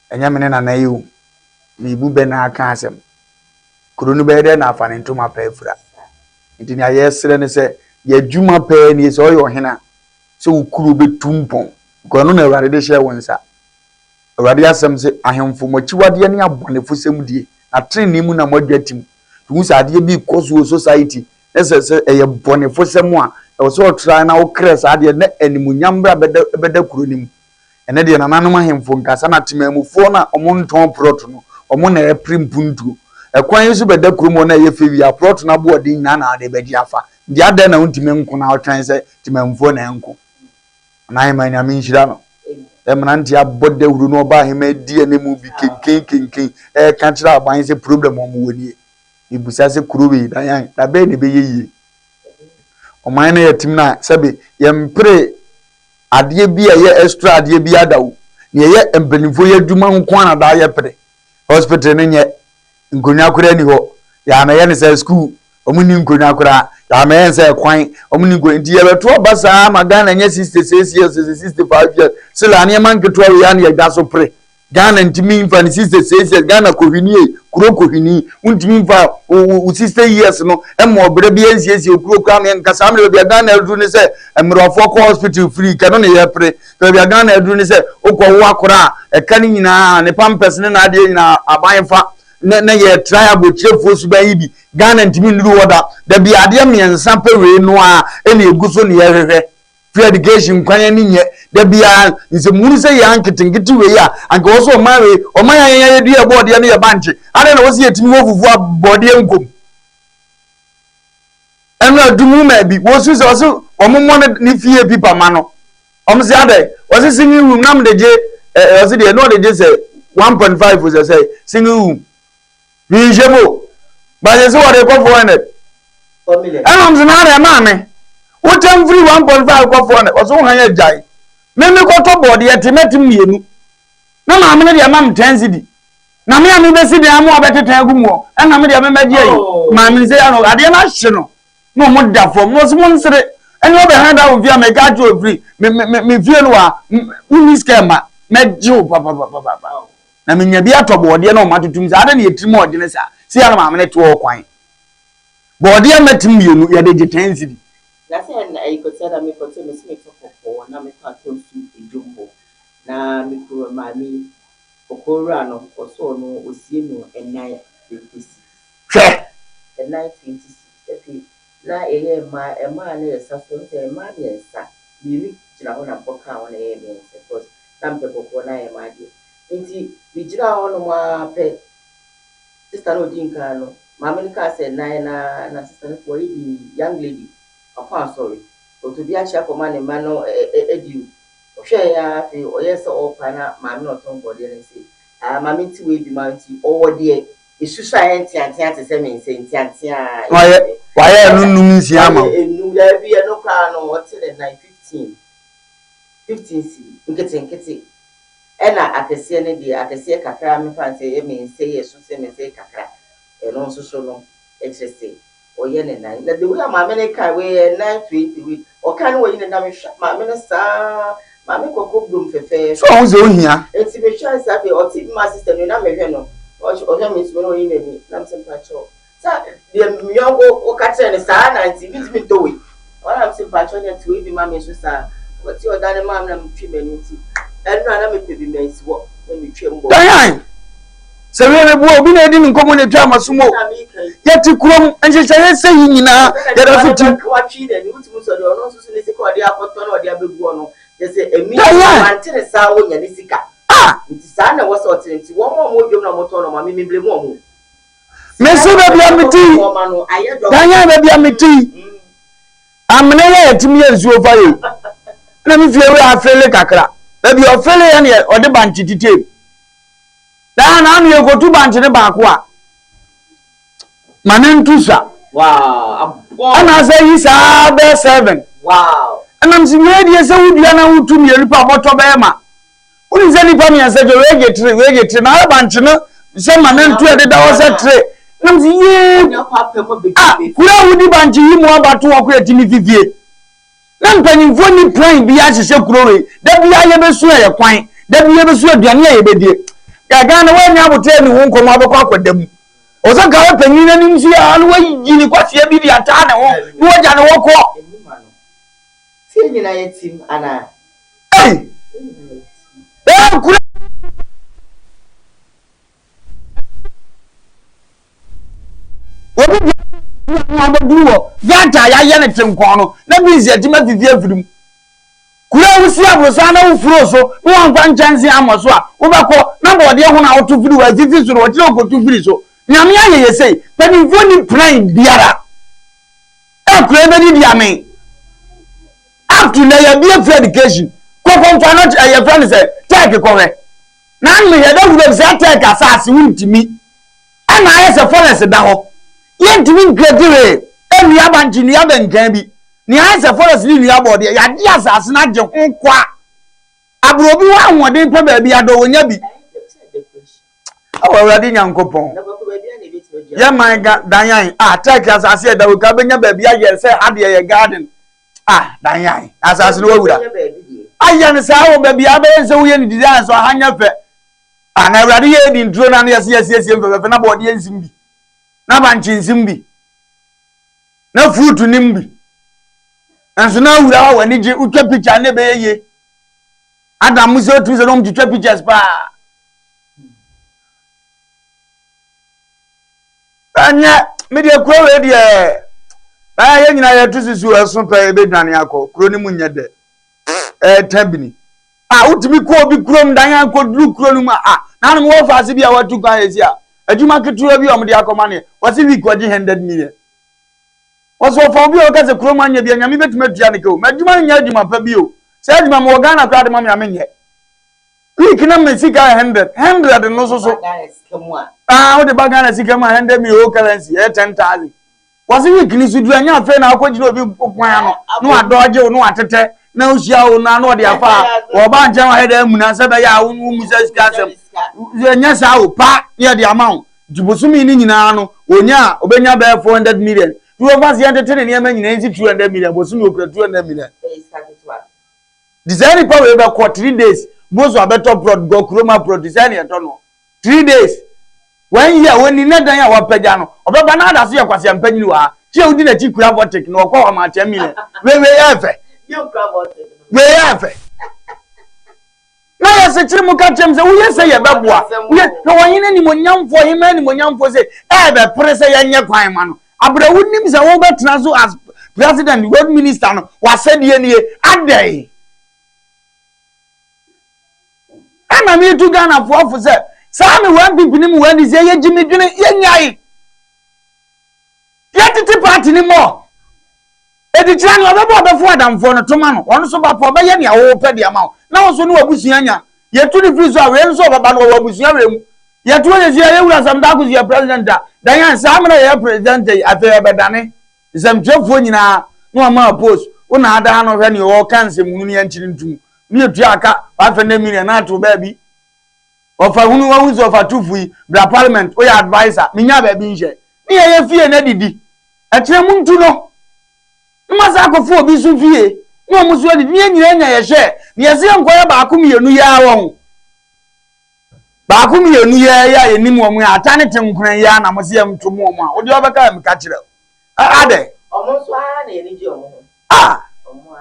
Enya me na yi mi bu be na aka asem. Kuru no be de na fa ne ntoma pa afura. Nti na ye sere ne se ye dwuma pa ni se oyo hena. Se ukuru be tumpon. Ko no na awade de hye wonsa. Awade asem se ahemfo mochiwade ne abonefo semdie. Na treni mu na modwatim. Tu se ade bi koso society. Ese eye bonefo semu a e so try na wo kres ade na animunyambra beda kuronim. Ene de nananom ahemfo nkasa na temamufo na omonton prot no omo na eprimpuntu. Ekwan yesu beda kuromo na ye fewi a prot na bo odin na ade bedi afa. Ndi ade na untime nko na otwan se temamufo na enko. Na hima nya minhira no emnanti abode wuru no ba hima die ne mu bi kenken ka kira aban se problem omo woni ibusa se kurubi dan da be ne be yiyi oman na yatim na sabe yempre ade bi ye extra ade bi adawo ne ye embenifo ye duma nko na da ye pre hospital ne nye nkonya kura ni ho ya na ye ne se school omuni nkonya kura ya me ense kwan omuni go ndi ye beto basa magana nya 66 years 65 years sila ne man keto ya ne ya so pre Ghana ntimi mfa ni 66 years Ghana kohini kuro kohini untimi mfa u 60 years no emo obre bi ensie kuro kwa me nkasa me bi Ghana edu ni se emrofo ko hospital free kano ne ye pre bi Ghana edu ni se okwo wo akora e kan nyina ne pampers ne na ade nyina abanfa na ye try abochefo suban yi bi Ghana ntimi nuru woda da bi ade miensa pewe no a ene eguso ne ye hwehwe free education kwanya ni nye da bia nse munu se ya nketingiti we ya anka wo so mawe o man ya du ya board ya ne ya banche ade na wo se yetimi wo fufu board ya nkom enra dumu ma bi wo su se wo so omommo ni fie pipa ma no om se ade wo se singing room nam de je wo se de no de je se 1.5 wo se singing room bi jemo ba je se wo de ko 400 family am se na de ma me what am free 1.5 ko 400 wo so hanya jai Meme ko to board ye timetim mienu na ma me de am 10 cedi na me am be cedi am obeteta agumo na me de me magi ayi ma me se ya no ade na hye no no mo da fo mo so mo nsere ene obe hand out via me ga jo free me vie no a uni schema me jo papa na me nya bi ato board ye na o matutum sa ade na yetim o de ne sa se ya ma me to o kwan board ye metim mienu ye de 10 cedi na se na ikotia da me ko to me se to ko na me pa to su ejumbo na me ko ma mi okora no oso no osie no enai 26 enai 26 epi na eye ma na yesa so se ma bi ensa mi jira ho na boka ho na ye bi ensa because na mpe ko na ye ma di nti bi jira ho no ma pe sister no dinka no ma me ka se na sister no for the young lady apa sorry to be a chef man in mano edu ohwe ya fi oyese opa na ma me no ton body na say ma me ti we bi ma ti owo de isusu antia te se me nse antia waye nunum nsi ama enu da bi e no kra no what the 15 si nkete ena akese ne de akese kakra me fan say e me nse yesu se me say kakra e no so no e trese oye ne nine na the way ma me ne kai we 920 we o kan we ne na me hwa ma me ne sa ma me kokko blum fefe so on ze ohia enti me chance afi o ti ma sister no na me hwe no o hwe me so no yi me ni na me simpa cho sa de myongo o ka tere ne sa na enti bi to we o na me simpa cho ne ti we bi ma me so sa o ti o da ne ma na me twi me ni ti enu na me pe bi me si wo na me twi mbo Sewe bu obi na edi nkomo ne twa masumo yeti krom enchecheye se nyina ya da futi kwa twi na ni mutu so de ono so ne sika odi akoto na odi abegu ono yese emi mantene sa wo nya ne sika nti sa na wo so tenti wo mo dwom na moto no ma me mble mo mo mesu be bia miti danya be bia miti amne ya etimi enzu ofa ye na mi fie we afele kakra be bia ofele ya ne odi banchi titem da na anu yego tu banchi ne ba ko a manen tusa wow ana say yi sa be 7 wow ana msi wedi se wudua na wutu mi ripa moto be ma uni se nipa mi anse je wege tre na banchi no se manen tu e de da wo se tre nam si ye kura wudi banchi yi mu abatu akwa timi fifie na mpanyimfo ni plan bi ahyehyɛ kurowe da bia ye besu ye kwan da bia besu aduane ye bedie gaga na wanya abote ni ho nkomo abekɔ akwadam ozo ka panyin na nim si ya no wayi ni kwasia bi di ata ne ho ni wagya ne wokɔ tie nyina ye tim ana kura obi na baduwo yanta ya ye ne tenkon no na bi zi atima fifie afirim kura wusi abrosa na wufuro so no anfa nchanse amoso a wobekɔ na bode ho na woto firi wa fifi so wo tire okoto firi so nyame ayeye sei panimfo ni plan biara kura be di ame up to na ya be education kokonfa not your friend say take kore na me ya da wuro say take asase wuntimi ana ayese forest da ho yentimi nkredire enu abanji ni abenkan bi ni ayese forest ni nu abode ya di asase na je kwa abrobi wa anwode pe ba bi ado wonya bi awurade nyankopon ya man danyan take asase da wo ka benya ba bi aye say ade ye garden danyan asase no wura aya ne sa wo ba bi abe se wo ye ni design so hanya fe na awurade ye di ntro na yes mfe na bode ye nsimbi na banchi nsimbi na fruit nimbi enso na wura wa wani je utwa picture ne be ye adam so tu se no mtwa pictures pa anya media kro we de ye nyina ye tu sisu eso pa e be dwane akọ kro ni munye de tabini utimi ko obi krom dan akọ duru kro nu ma na no wo fa se bia watu kan esi adwuma ketuwa bi omde akomane wasi week waji 100 million waso fa obi o kase kro manya bia nyame betuma tua ne ke o madwuma nya adwuma pa bi o se adwuma mo Ghana kwa de mama amenye week na me sika 100 no so wo de bagana sika ma 100 million currency 10,000 wasi week ni su duanya afa na akogire obi kwan no adoje no atete na usia o na no de afa wo ba nche wa heda amuna se be ya wo musa sika sem nya sa o pa ye de amount jibosumi ni nyina no onya obenya be 400 million tu over si entertain ni ema nyina nsi 200 million bosumi okura 200 million design power be ko 3 days bozo abeto prod go kroma prod design e to no 3 days 1 year woni na dan ya wapaja no obeba na adaso ye kwase ampanyini wa che udi na chi kura votic no kwa wa ma 10 million we efe you kura votic we efe na ya se chiri muka chem se uye se ye beboa uye no wanyine ni monyamfo hima ni monyamfo se be prese ye nye kwan ma no abra wonim se wo betena so as president world minister no wasede nie adai ana mi tu Ghana fo se sa me wan pipi ni mu wan di se ye jimi dwene ye nyai ye titi party ni mo edi tira no bebo be fo adamfo no toma no ono so ba po be ye ne awo pe de ama na wo so no wabusuya nya ye tu ni free so awe so baba no wabusuya we mu ye tu ye ye wura sam da ku ye president da yan sa amna ye president afa be dane sam twefo nyina no ama post una ada no hwe ne wo kanse mu ni yanchiri ntum ni etu aka afa na million na to ba bi ofa hunu wa wuzo ofa tufu bra parliament o ya advisor minya ba bi nje ni ye fie na didi atire mu ntu no masa akofo obi su fie no musu adi ni nyina nya ye hye ni ye se nkoya ba akomienu ya won ba akomienu ya enim wo mu atane tenkran ya na mo se yam to mu a odi obeka mi ka kire ade omo so ara na eri ji omo omo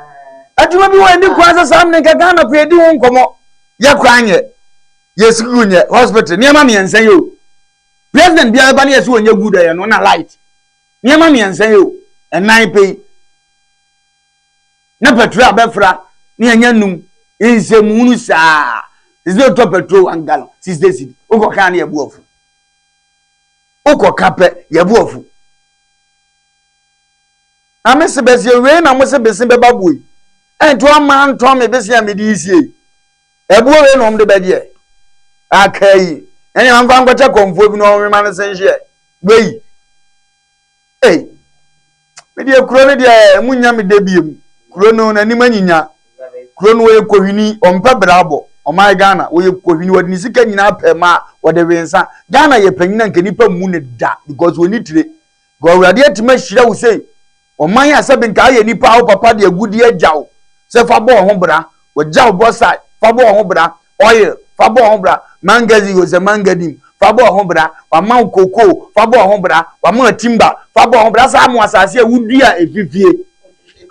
aduma bi wo ndi kwanza sam ne kaka na kwedi wo nkomo ya kwanye yesugunye hospital niema mi ensan yo president bia ba na yesu onye good ya no na light niema mi ensan yo enan pay na petrol abefra ni anya num nsемunu saa izo to petrol 1 gallon 6 days uko kan ya buofu uko kape ya buofu amese bese we na mose bese be babui ento ama nto me bese ya medi isie ebuo we no mde bedie akai enya amfa ngwacha konfo bi no ma no senhye wei medi ekuro ne de munya me debiem kuro no na ni manyinya kuro no we kohwini ompa brabo my Ghana, we you ni sika nyina pema wo de wensa Ghana ye panyina nke nipa mu ne da because we need to go awurade atima hira wo say o man asabe nka ye nipa wo papa de agudi agyaw se fa bo ho bra wo gyaw bo side fa bo ho bra oil fa bo ho bra mangazi go se mangadim fa bo ho bra wa man koko fa bo ho bra wa man timba fa bo ho bra sa mo asase awudua efifie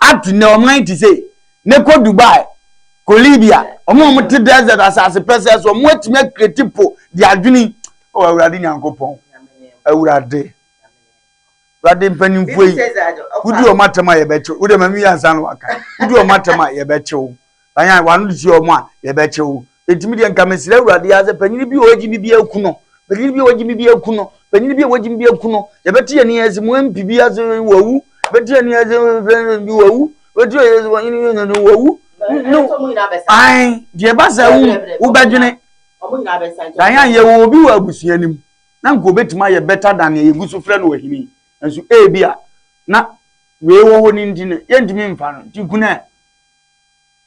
ati na o man ti say ne ko Dubai ko Libya omo te desert asase pese so mo atime kretipo di adwini o awurade nyankopon awurade rade mpanimfo yi wudi o matema ye beche wudi mami yansa no aka wudi o matema ye beche wo anya wanu di o mo a ye beche wo etimi de nka mesire awurade ya ze panyini bi o agi bi akuno panyini bi o agi bi akuno panyini bi o agi bi akuno ye bete ye ni ezi mo mpi bi azu wawu bete ye ni ezi bi wawu bete ye ezi wanyini no wawu no ai die basa wo badwene anya ye wo bi wa abusuanim na nko betima ye better than ye gusu frɛ no wahini nso bia na we wo ho ni ndine ye ndimi mfa no tikuna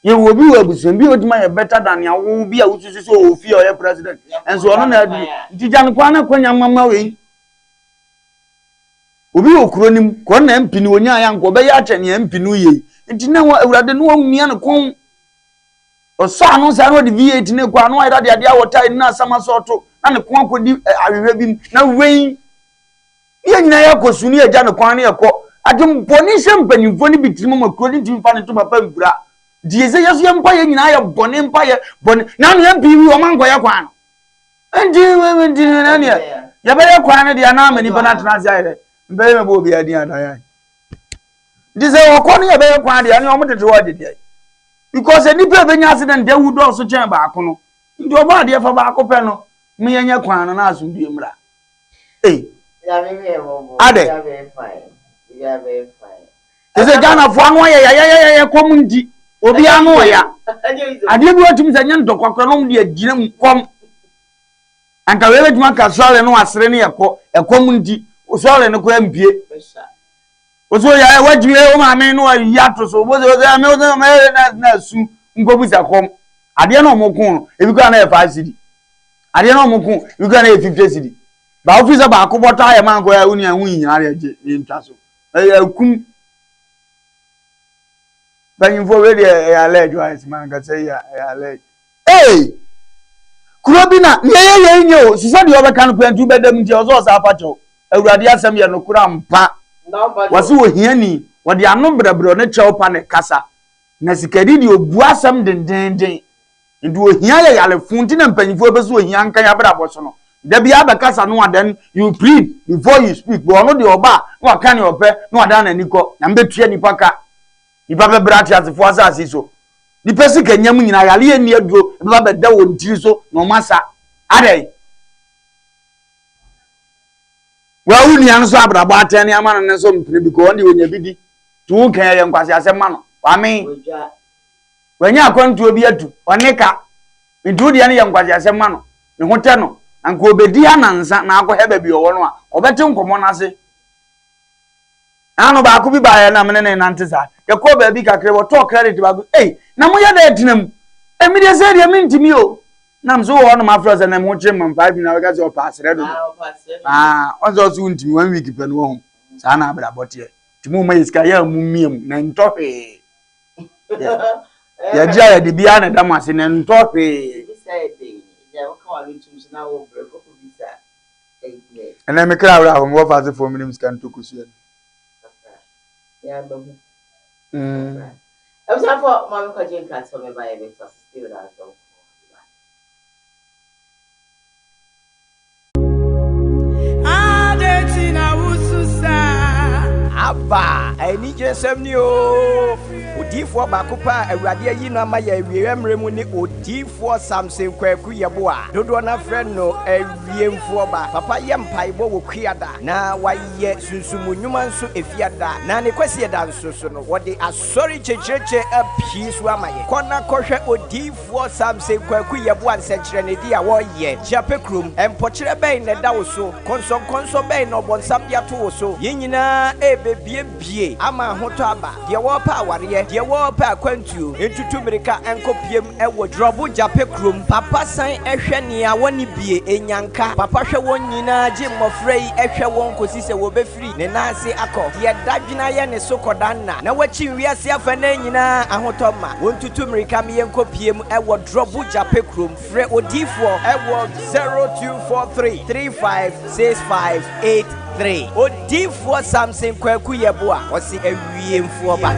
ye wo bi wa abusuam bi otima ye better than ya wo bi a wususu so ofi o ye president nso ono na adu ntija no kwa na kwanya mama we obi okuro nim ko na mpini onya ya nko be ya atene mpini ye nti na awurade no wumia no kon oso anu sa no de V8 ne kwa no ayda de ade awota ni na asama so to na ne kon akodi ahwehwe bi na wein ye nyina ya kosuni eja ne kwan ne ekọ adum boni sempanyimfo ni bitirimo makro ni timfa ne to papa mbura dieze yeso ye mpa ye nyina ya boni mpa ye boni na no ya biwi o manko ya kwan ndi na ne ya be ye kwan ne de na amani bana transi ayre mbe me bo bi adi adan dize okọ ne ya be ye kwan de ani o motete wo de de because any people nya accident they would also change back no ndi o ba de fa ba ko pe no me yenya kwan no na asundue mra ade you are very fine ese Ghana fo anu ya komundi obi anu ya ade bi otum se nya ndokokro no de agina kom anka we betuma ka sole no asere ne ekomundi sole ne ko ambie ozo ya wajiwe o ma me no ya to so bo zo ya me o me na su ngobusa kom ade no mo kun ebi ko na e 5 cedi ade no mo kun ebi ko na e 50 cedi ba officer ba ko bota ya man ko ya uni anwu yin are je ntwa so kum ban fo we de ya lejo ice man ka say ya lejo kurobina ye nyo sisa de obe kan kwantu bedam nti ozo sa afacho awurade asem ye no kura mpa wasi wo hiani wode anu brebre ne cheopa ne kasa na sikadi di obu asem dendenden ndi wo hia ya yale funti na mpanyifo beso wo hia nkan ya bra boso no da bia be kasa no then you plead before you speak bo no de oba no aka ne ope no ada na niko na mbetua nipa ka nipa be brati asefo asase so nipa sika nyam nyina yale ye ni aduro be ba da wo ntiri so no masa adai wa uni an so abrabo atene amana ne so mpire because on de wonya bidi tu kan ye nkwase asema no wa me wanya akwantu obi atu oneka ntu de ne ye nkwase asema no ne hote no anko obedi anansa na akọ hebe bi owo no a obete nkomo na se anu ba ko bi ba ya na mene ne nantisa ye ko ba bi kakre wo to credit ba go na mo ya da etinam mi de se de mi ntimi o na mso wo no ma fro se na mo che man 5 na we ga se o pass redo ozo so ntimi 1 week pe no ho sa na abra bote timo ma iska ya mu miem na ntofe ya dia ya de bia na da mase na ntofe and then me cry around what fast for minutes can to kusu yeah babu I was for mama ko jin class for me by a bit so still that so Abba, I need you some new. Odifo bakopa awurade ayi no ama ya awiemre mu ne odifo Samson kwaku yeboa dodo na friend no awiemfo ba papa ye mpaibo wo kuada na waye sunsumunwuma nso efiada na ne kwasi da nso so no wode asori checheche apisu amaye kona kohwe odifo Samson kwaku yeboa nsekire ne dia wo ye japekrum empokire ben ne da wo so konso ben no bonsam dia to wo so yinyina ebebie bie ama ahoto aba de wo pa aware de wo pa akwantuo entutu mirika enkopiem ewo drobo jape krom papa san ehwe nea woni bie enyanka papa hwe won nyina gye mmofrei ehwe won kosi se wo befiri ne nanse akọ de dadwina ye ne sokodanna na wachi wiase afa na nyina ahoto ma wontutu mirika me enkopiem ewo drobo jape krom frɛ odifo ewo 0243 356583 odifo Samson Kwaku Yeboa osi awiemfo ba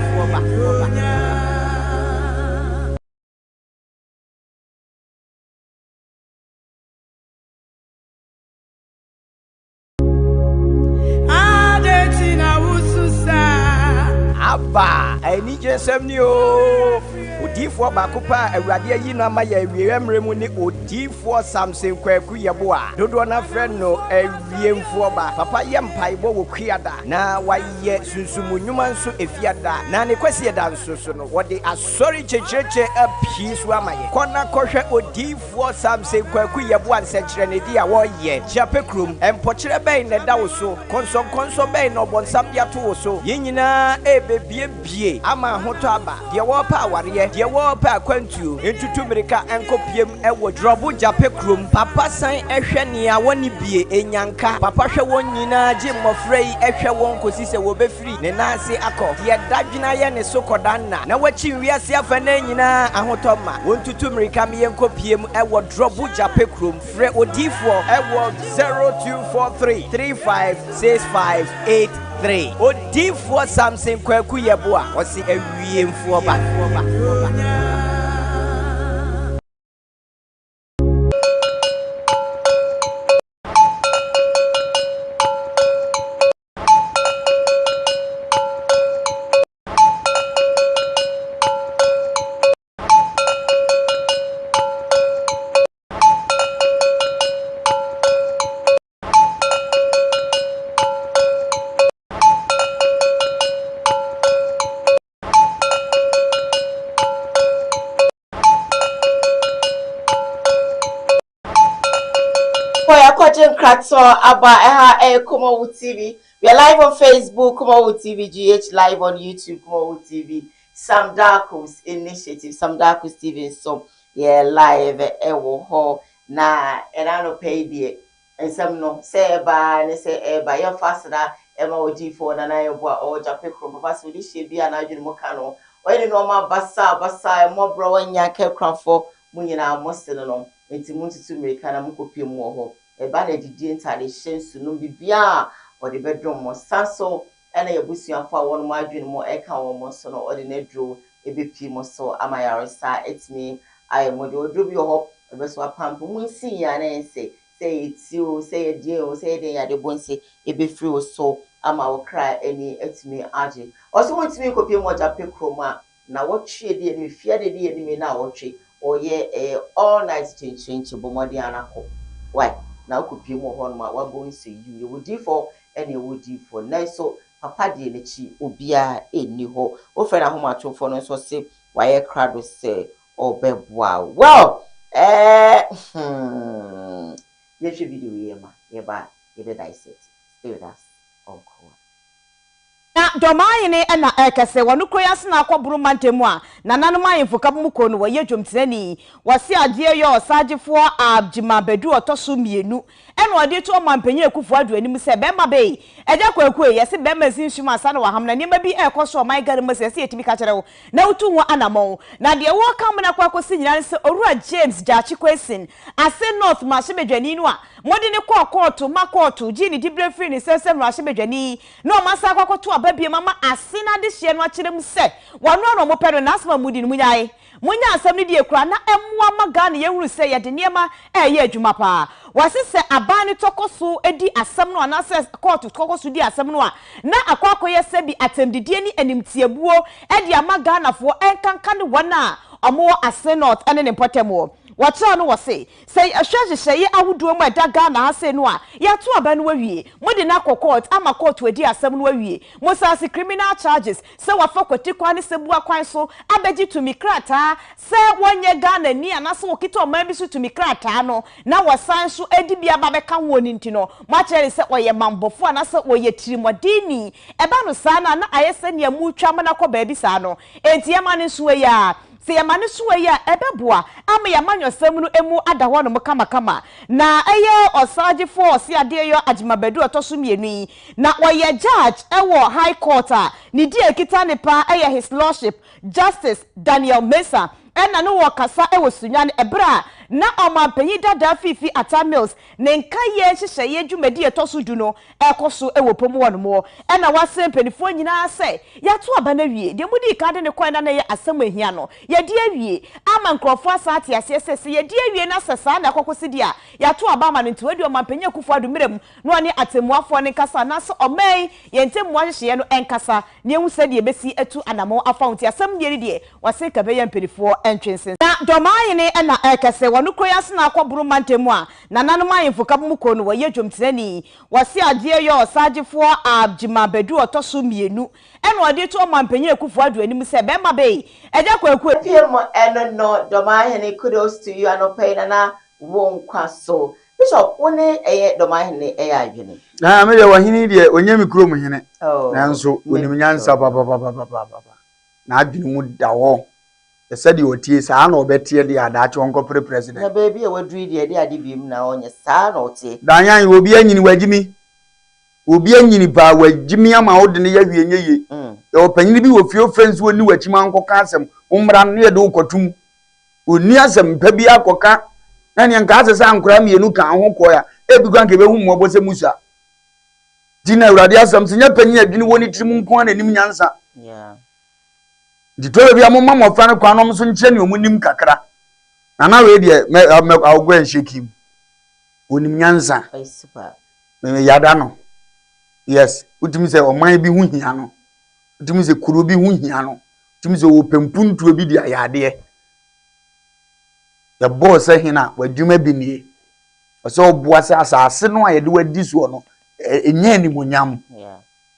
Abba eni jesem o odifo bakopa awurade ayi no ama ya awiemremu ni odifo Samson Kwaku Yeboa dodo na frɛ no awiemfo ba papa yempaibo wo kwiada na waye sunsumunwuma nso efiada na ne kwasi da nso so no wode asori checheche apie so amaye kona kohwe odifo Samson Kwaku Yeboa nsekire ne dia wo ye jape krum empokire ben ne da wo so konso ben no bonsam dia to wo so yinyina bie ama hoto aba de wo pa aware de wo pa akwantuo entutu mirika enkopiem ewo drobo jape krom papa san ehwe nea woni bie enyanka papa hwe won nyina gye mmofrei ehwe won kosi se wo befiri ne nanse akọ de dadwina ye ne sokodanna na wachi wiase afa na nyina ahoto ma wontutu mirika me enkopiem ewo drobo jape krom frɛ odifo ewo 0243 356583 odifo Samson Kwaku Yeboa osi awiemfo ba Aba KUMAWOOD TV. We are live on Facebook, KUMAWOOD TV, GH live on YouTube, KUMAWOOD TV. Sam Darko's initiative, Sam Darko's TV. So yeah, live ho na and I don't pay the and some no say by and say by your faster MOD for na yo or Japan Papa so this should be an agent mokano. When you know my basa more bro when ya kept cram for munyina most no enti muntu to make na mukopie mu ho eba na didi entare hyensu no bibia or the bedroom mo sanso ena yebusuafo a won mo adwene mo eka won mo so no ordinary ebepi mo so amayaresa etimi ayemo de odro bi ho ebeso apampo mu nsi ya na ense say eti o say die o say den ya de bonse ebefri o so ama wo kra eni etimi age oso wontimi kopie mo jape kroma na wotwe de ni fia de ni na wotwe oye all night change bomodi anako why na kopie mo ho no ma wabo nse you would for any would for na so papa de lechi obia eni ho o fe na ho ma twofo no so se waye crowd se obeboa well let's video here ma ye ba ye be dissect stay with us on call na domaye ne na ekese wonu kroyase na akoburu mantemu a na nanom ayemfoka muko no waye dwomtirani wase ade yo osagefo abjima bedu otoso mienu eno ade to mampanyi ekufo adu anim se bema be eja kwaku yese bema zinhum asa na wahamna niam bi ekoso my god mase yese etimi ka kire wo na utu ho anamon na de wo kam na kwakosi nyina se Owura James Jachi Kwesin ase North Mashebedwani no a modi ne kokoto makoto gini dibrefri ni sesem Mashebedwani no masa kwakoto ababie mama ase na de hye no akire mu se wano no mo pedo na asma mudi no munyae munya asam ne die kura na emwa maga ne yehuru se ye de niema ye adwuma pa wase se aban ne tokoso edi asam no na se court tokoso di asam no a na akwakoye se bi atemdidie ni animtiebuo edi amaga nafo enkanka ne wana omo asenot ene ne potemo wacha no wose say ahwehye awodo mu adaga na ase no a ya to aba no wawie mo de na court ama court wedi asem no wawie mo sase criminal charges say wafa kwatikwa ne sebu akwan so abeji to mikrata say wonye Ghana ni anase okito oman bi so to mikrata no na wasan so edi bia ba beka woni nti no mo akere say oye mambofo anase oye tirimodini eba no sa na ayese ne mu twa mana ko ba bi sa no enti yama ne so ya se yamane suwe ya ebeboa ama yamanyo sem no emu adaho no kama na eye osaje force ade yo ajimabedu otoso mienu na oye judge ewo high court a ni die kita ne pa eye his lordship justice Daniel Mesa ena no wakasa ewo sunyane ebra na omampanyi dada fifi atamils ne nka ye hyehye ye dwumadi etoso du no ekoso ewo pomu wono mo ena wase mpanifo nyina se yato aba na wie de mudi ka de ne kwan na ye asem ahia no ye de awie ama nkrofo asate asese ye de awie na sesa na kokosi dia yato aba ma no ntiwadi omampanyi akufo adumirem no ani atemuafo ne kasa na so omen ye ntemu hyehye no enkasa ne ehu se de besi etu anamo afaunti asem de de wase ka be ye mpanifo entwense na domaayene ena ekese wonu kroyas na akwaburu mantemu a nananom ayemfo kabumuko no waye dwomtirani wase ade yo osagefo abjimabedu otoso mienu ena ode to mampanyi akufo adu anim se be ma be eja kwaku PM eno no domaayene kudos to you anopai na won kwaso bishop woni eye domaayene eye adwene na me de wahini de onyami kuro mu hene nanso onim nyansa papa na adwene mu dawo said you tie sa na obetie de adache wonko president na baby e wadru de ade biem na onye sa na otie danyan obi anyini ba wagimi ama ode ne yahwie nyeye e opanyini bi wo fio friends woni wachima nkoka asem umra ne de ukotum oni asem pa bi akoka na ne nka asesa ankora mienu ka ho ko ya ebigwa nke be hu mo bose musa dina urade asem sinya panyi adwini woni tirim nko anim nyansa Ditowe bia mama mo fa ne kwa no so nche ne omunim kakra na we de awgo en shekim onim nyansa me yada no yes utimi se oman bi hu hia no utimi se kuro bi hu hia no utimi se opempuntuo bi di ayade ya boss hina wadwuma bi nie so obuasa asase no ayede wadi so no enye ni monyam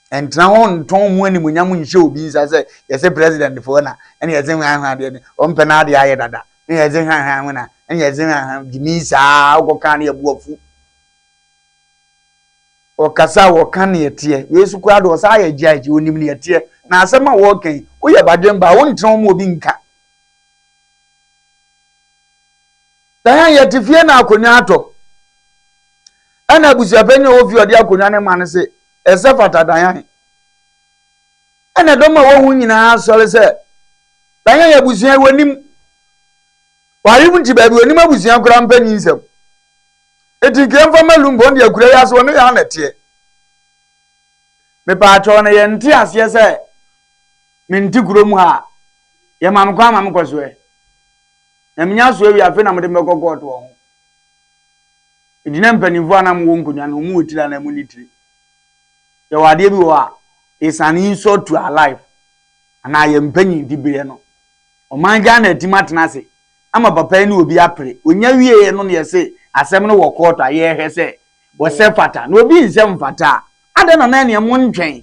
and now on Tom when you show beans as a president for na and yes, on penadi ayada. Yes, and yes, Gimisa, or Kani Abuafu or Casa or Kani a tear. Yes, quad was I a judge, you need a tear. Now, some are walking. We have a jump by one Tom moving cat. Diane yet if you're now Conato. And I was a penny of your dear Conana man say. Esafata dayan ana do ma wo nyina sole se dayan ya busuan wanim wari bunti ba bi wanim abusuan kura mpani nsem eti kemfa malumbo ndi akura ya so no ya na tie me pa cho na ye nti ase se me nti kurom ha ye mam kwa mam kwaso e na menya so wi afi na mde mekoko to ho edina mpani vo na mo nkunya no mu otira na mu nitiri ya wade bi wa is an insult to our life and I am penny dibire no o man Ghana timatena se ama papa ni obi apre onya wie no ne se asem no wo court aye he se wo se fata no obi nsem fata ade na ne mo ntwen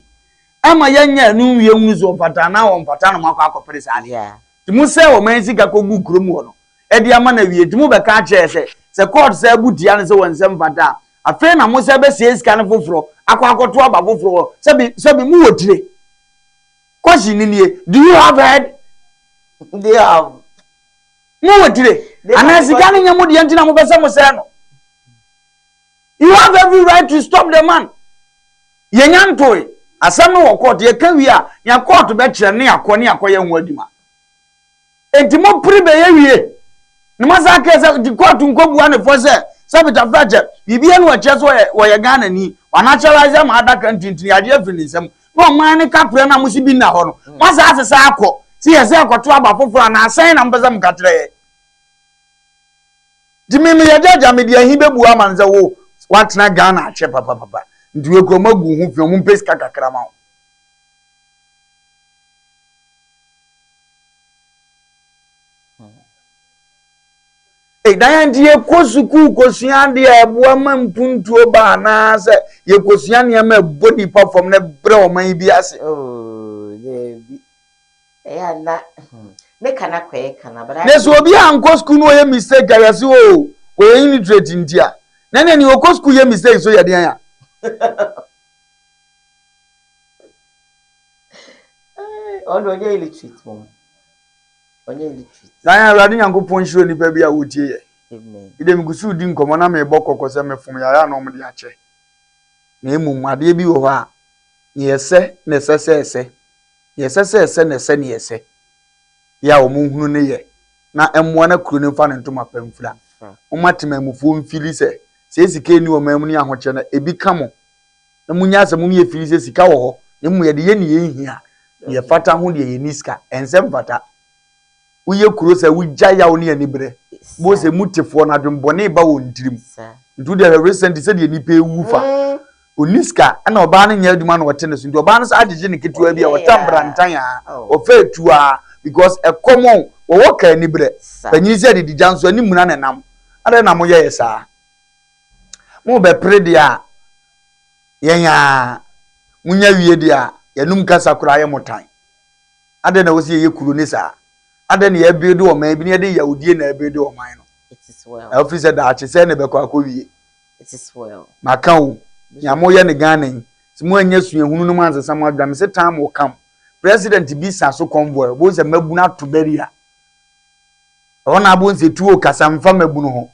ama yanya nu wie hu zo fata na wo fata no makọ akọpere sa ade timu se o man sika kogu krom wo no e di ama na wie timu be ka che se court se abudia ne se wo nsem fata afi na mo se be se sika ne foforo akwakoto aba foforo sebi mu wotire question ni do you have heard they have mu wotire anasika ne nyamo de ntina mo besa mo se no you have every right to stop the man yenyantoi asam no court ye ka wi a ya court be kire ne akọ ye hu aduma entimo pribe ye wie ne masaka se di court nkobua ne fo se sabita fraje bibia no ache so wo Ghana ni naturalize ma ada kan tintini ade afinisem no man ne kapre na musi bi na ho no masa asesa akọ si yese akoto aba foforo na asan na mbeza mkatre dimimi ya jaja media hi bebu amanze wo watena Ghana ache papa ndiwe ko magu hu fi mu mpesi kakakra ma Dan ye kosuku kosua de eboa mampuntuo ba na se ye kosua ne ma body perform na bre o man bi ase. Oh, Debbie. Na ne kana kwe kana bara. Ne so obi anko school no ye mistake ayase o. We illiterate ntia. Na ne ni okọ school ye mistake so ye den ya. Onye illiterate mom. Onye illiterate. Na ya rade Nyankopon hiro nipa bi a wotie ye. Amen. Ide mi gusu di nkomo na me bokoko se me fom ya na omde ache. Na emu ade bi wo ho a ne yese na sese yese na se ne yese. Ya o mu hunu ne ye. Na emmo na kuro ne fa ne ntoma pamfura. O matema mufu mfili se sika ni o mamu ni ahoche na ebi kamo. Na munya asem mu ye fili se sika wo ho. Ne mu ye de ye ne ye hia. Ye fata ho de ye niska ensem fata. Uye kuro se wugya ya wo ne ani bre. Bo se mutifo na dwembone ba wo ntirim. Ntu de recent se de nipa ewufa. Oniska na oba na nya aduma na wote ne so. Ntu oba na sa agege ne ketewa bi a wotambra ntan a ofetu a because e common wo woka ani bre. Panyi se de dijanso ani muna na nam. Ade na mo ye yesa. Mo be prede a yenya munya wie dia yanum kasa kura ye motan. Ade na wo se ye kuro ne sa. Ade na ye bedu o man bi ne de yahudie na bedu o man no. It is well. Officer da ache se ne be kwa wie. It is well. Maka wo ya mo ye ne Ghana yi. Si mo anya sua hunu no manza sam adwa me se time wo kam. President bi sa so convoy bo se mabu na to beria. Ona bo nse tuo kasa mfa mabu no ho.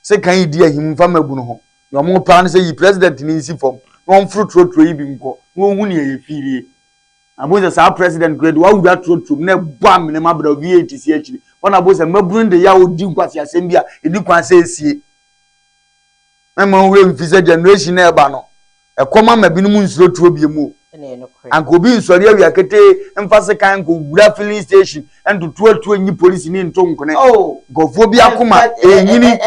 Se kan yi di ahim mfa mabu no ho. Yo mo plan se yi president ni nsi fom. No fruit trotro yi bi nko. Wo hu ne ye firie. Aboze sa president grade wa wura trotro na bo amene mabra VAT si akiri. Ona bo se mabu nde ya odi nkwasi asem bi a edi kwan se esie. Na ma wura mfise generation na eba no. Ekoma mabinum nsuro tuo bi mu. Anko bi nsori awia kete mfase kan ko wura filling station and tuo nyi police ni ntonkone. Oh, gofo bi akoma enyini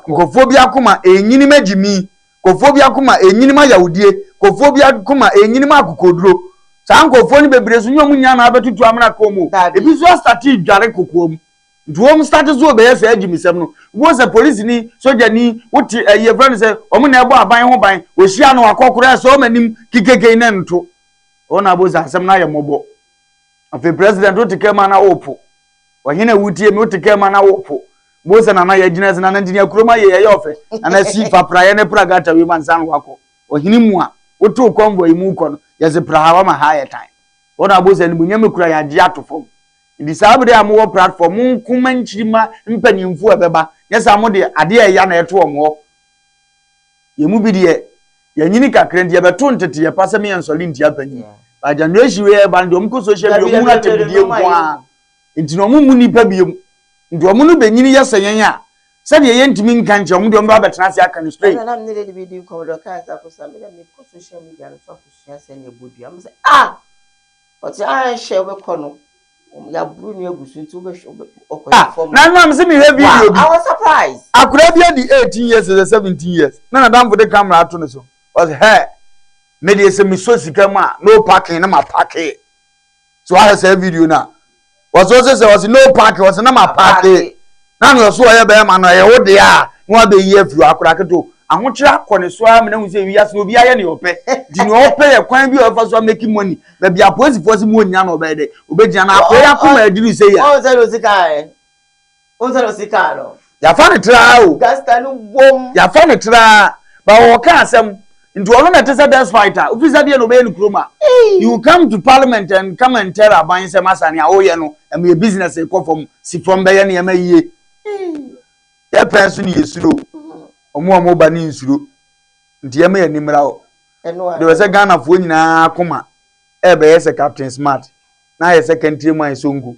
gofo bi akoma enyini magimi gofo bi akoma enyini ma yawudie gofo bi akoma enyini ma akokoduro san gofo ni bebre so nyom nya na abetutu amra komo ebi so start dware kokom nduom start zo be yesa agimisem no wo se police ni soja ni wuti ye friend se omo na ebo aban ho ban ohia no akokora so manim kikeke na nto ona boza asem na ye mobo afi president otike ma na opo ohina wutie me otike ma na opo boza na na ye gina se na na ndinia kuroma ye ofe na si fa praye ne pragata we man san wako ohini mu a woto convoy mu ko no ye se prahawa ma ha ye time ona boza ni bunyame kura ya ji atofom ndi sabre amwo platform nkuma nchirima mpanimfu ebeba yesa amode ade ya na eto omwo yemu bi de yanyini kakra ndi ebeto ntete ye pasem ye nsoli ndi apanyi ba generation we ba ndi omko social media mu na tebidie kwa nti no mu nipa biem ndi omu no benyini yesenyen a se de ye ntimi nkanche omu de omu ba betena se aka no straight na me de video ko do kan sa ko sa me ko social media no so ko sua se ne bodu am se ah but I share we kono ya bruni egusu nti ube form na na me hear video bi I was surprised akura bi di 18 years to 17 years na na damfo de camera ato no so was hey me dey say me so sika ma no parking na ma parking so I say video na was also say was no parking was na ma parking na no so ya be ma no ye wo de a no be yi afiru akura keto ahokyere akone so a me na hu say wi ase obi aye ne ope di no ope ye kwan bi o fa so make money be bia police force mu onya na obe de obegina na akoya kuma adiri say ya on zero sika no ya fa ne tra o gasta no bom ya fa ne tra ba wo ka asem nti ono na tese dance fighter officer de no be ni kroma you come to parliament and come and tell aban say masani a oye no am your business e come from be ye na ma yie ya pensu ni yesuro omo ba ni nsuro nti ye ma yanimra o de we say Ghana fo nyina akoma e be ye say Captain Smart na ye say country man songu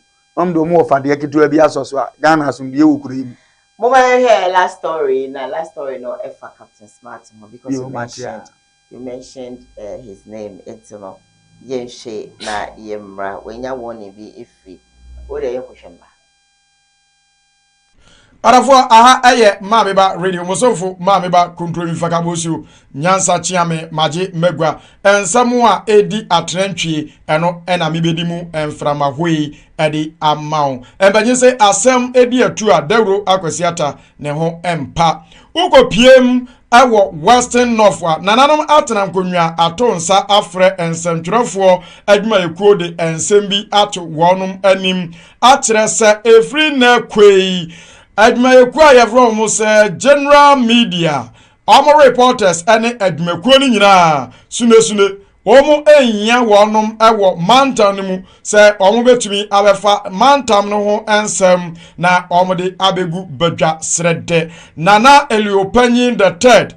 do mo ofade ketewa bi asoso a Ghana asum bi ewukura yi Mama here last story no efa Captain Smart because you mentioned his name it's no yenshe na yemra wenya woni bi ifi o de yekohwemba Arafo aha eye mameba radio mosofo mameba kontrol mfaka bosu nyansa chiame maji megwa ensemu a edi atrentwie eno ena mebedimu enframa hoi edi amao embanyi se asem edi atu a dawro akwasiata ne ho empa uko piem awo Western North nananom atena nkonwa atonsa afre ensentwerefo adwuma yekuo de ensembi ato wonum anim akyere se efri na kwei adwumayekuo yefro mo se general media omo reporters ane adwumakuo ni nyina sune omo ehia wonum ewo mantam mu se omo betumi abefa mantam no ho ensem na omo de abegu badwa srede nana eliopanyin the third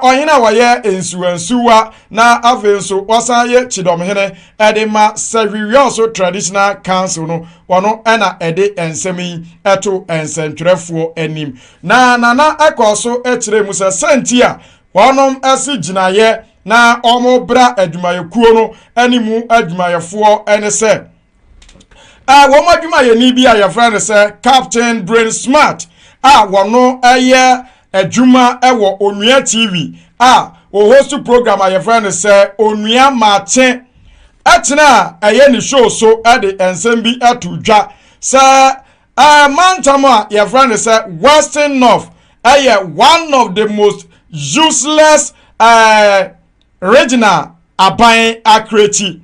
oyina waye ensuwa na afenso wasaye chidomhene edema Savioso traditional council no wono ena ede ensemi eto ensentwerefo enim na nana akoso etire musa sentia wonom esi ginaye na omo bra adwumayekuo no animu adwumayefo ene se womo adwumaye ni bia ya friend se Captain Brain Smart wono eye adwuma ewo Onua TV o host program aye friend se Onua Mache atena eye ni show so ade ensembi atudwa se mantama ya friend se Western North eye one of the most useless regional aban akreti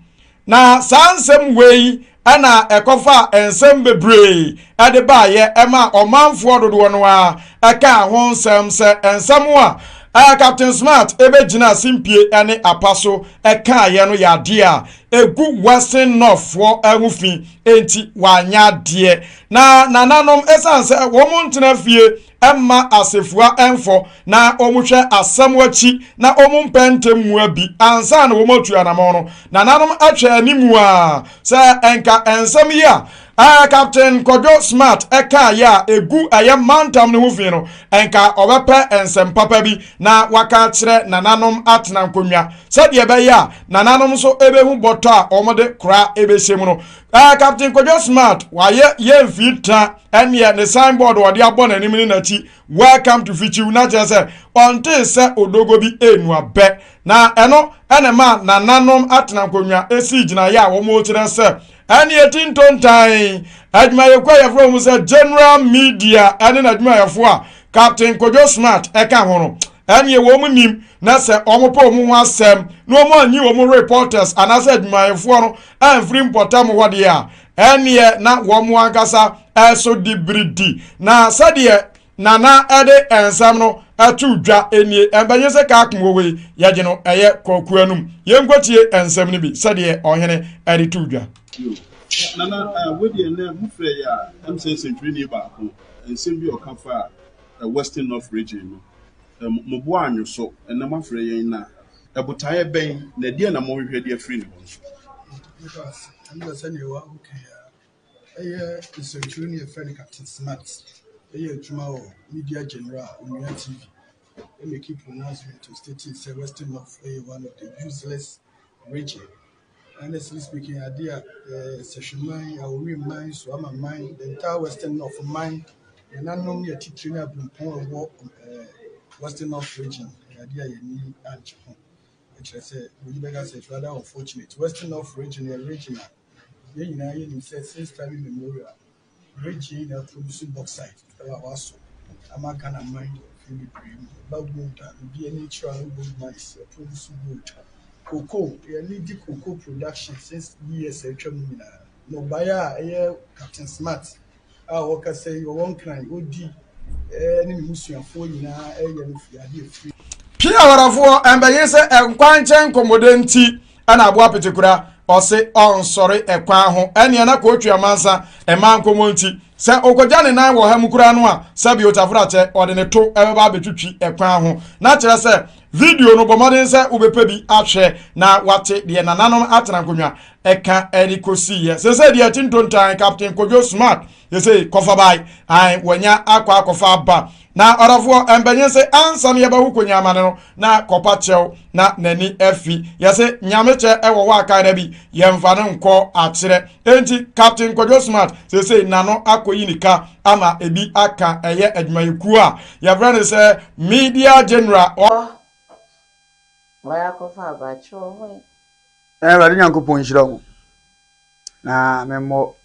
na sansem wey ana ekofa ensem bebre ade ba ye ema omanfo dodo no a aka ho nsem se ensem a Captain Smart ebe gina simpie ane apaso eka ye no yade a egu Western North for ehufin enti wanya de na nananom esanse wo montena fie emma asefua enfo na omutwe asam wachi na omumpente mua bi ansa na womotu anamo no nananom atwe animu a se enka ensam ya Captain Kojo Smart eka ya egu aye mantam ne hufin no enka obepe ensem papa bi na waka kire nananom atena nkonwa sade be ya nananom so ebehu boto a omode kra ebesem no Captain Kojo Smart waye ye mfita ene ne signboard wode abona anim ni nachi welcome to Fichi na jese onte se odogo bi enu abe na eno enema nananom atena nkonwa esi gina ya wo mo kire se ene etintontan adwumayekwa yefro mu se general media ene na adwumayefo a Captain Kojo Smart eka hono ene wo mu nim na se omopo mu asem no omo anyi wo mu reporters anase adwumayefo no amfri mpotam hode a ene na wo mu ankasa eso dibridi na sade nana ede ensam no atudwa enie embenye se ka akmowe yaje no eye kokuanum yenkotie ensam ni bi sade ohene ede tudwa nana wedi na mufre ya MCS century ni ba ko ensam bi okafa Western North region no mobo anyo so na mafre yen na ebutaye ben na die na mo hwehwe die free ni ho because I'm saying you are okay the century ni friend Captain Smart Juma Media General Onua TV. Let me keep pronouncement to state it say Western North one of the useless region. Honestly speaking, idea session mine, I will remind so I'm a mind, the entire Western North mine, and I know me a teaching up in Western North region. Idea you need answer. Which I said, we better say rather unfortunate. Western North region, regional. You know, you said since time immemorial. Region that producing bauxite. Also, I'm not gonna mind about wood and be a natural wood mines producing wood. Cocoa, you need the cocoa production since years. No buyer, Captain Smart. I work I say you won't cry. OD, any Muslim for you now, free. Pia warafo embenye enkwanche nkomodenti ana abo apetekura ose on sorry ekwan ho ene na ko otwa mansa ema nkomonti se okoja ne nan wo ha mukura no a sabi otafrache ode ne to ebeba betwitwi ekwan ho na kire se video no bomoden se obepa bi ahwe na wate de nananom atena nkonwa eka erikosi ye se de atintontan Captain Kojo Smart ye se kofa bai ai wanya akwa akofa ba na orafo embenye se ansa ne yeba hukonya amane no na kopa chew na nani afi yese nyameche ewo wa aka na bi yemfa ne nko akire enti Captain Kojo Smart se nano akoyi nika ama ebi aka eye adwumayeku a yevra ne se media general waya ko fa ba cho ho Radi Nyankopon hira wo na memo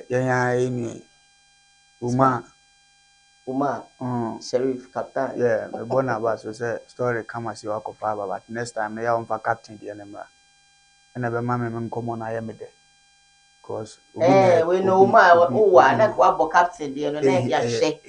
yanya eni uma Sheriff Captain me bona ba so say story kama si wakofa ba but next time na ya on captain de nemra na be ma me nkomo na ya mede because we know uma wa na kwa bo captain de no na ya hwe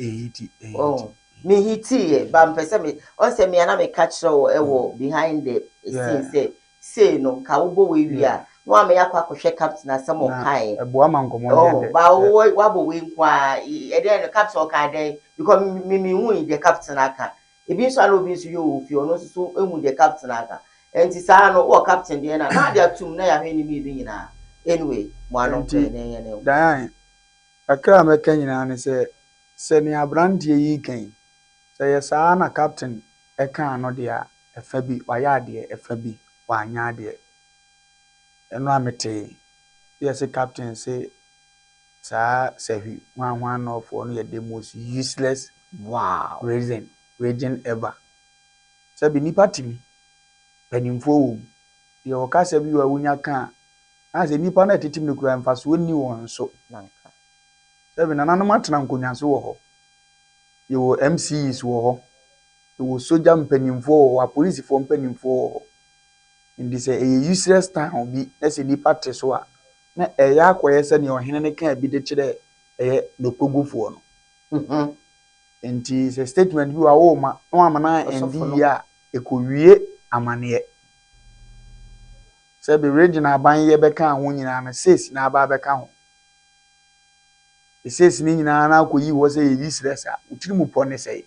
me hiti ba mpese me on se me na me catch wo behind the scene say no ka wo bo we wi a no am ya kwa hwe captain asem o kai ebo ama nkomo de ba wo bo we kwa e dey no captain o kai dey because me hu the captain aka e bi so na obi so yo fi ono so emu the captain aka enti sa no wo captain de na dia tum na ya hwe ni bi nyina anyway mo ano pe na ye ne dan akra me kan nyina ne se ni abrante yi kan se ye sa na captain e kan no dia efa bi wa ya de efa bi wa anya de eno amete yes captain say sa sehi one of one of the most useless region ever se bi nipa tim panimfo wo ye o ka se bi wa wunya kan na se nipa na titim ne kura mfa so ni won so nanka se bi nananom atena nkonya so wo ho ye wo MCs wo ho ye wo soja mpanimfo wo police fo mpanimfo wo ndi se useless town bi na se nipa te so a na eya akoye se ne ohene ne kan bi de kire no pogufo no enti se statement bi wa wo ma no amana endi ya ekowie amane se be regional ban ye beka ho nyina na ses na aba beka ho ses ni nyina na akoyi wo se useless a utiri mu pone se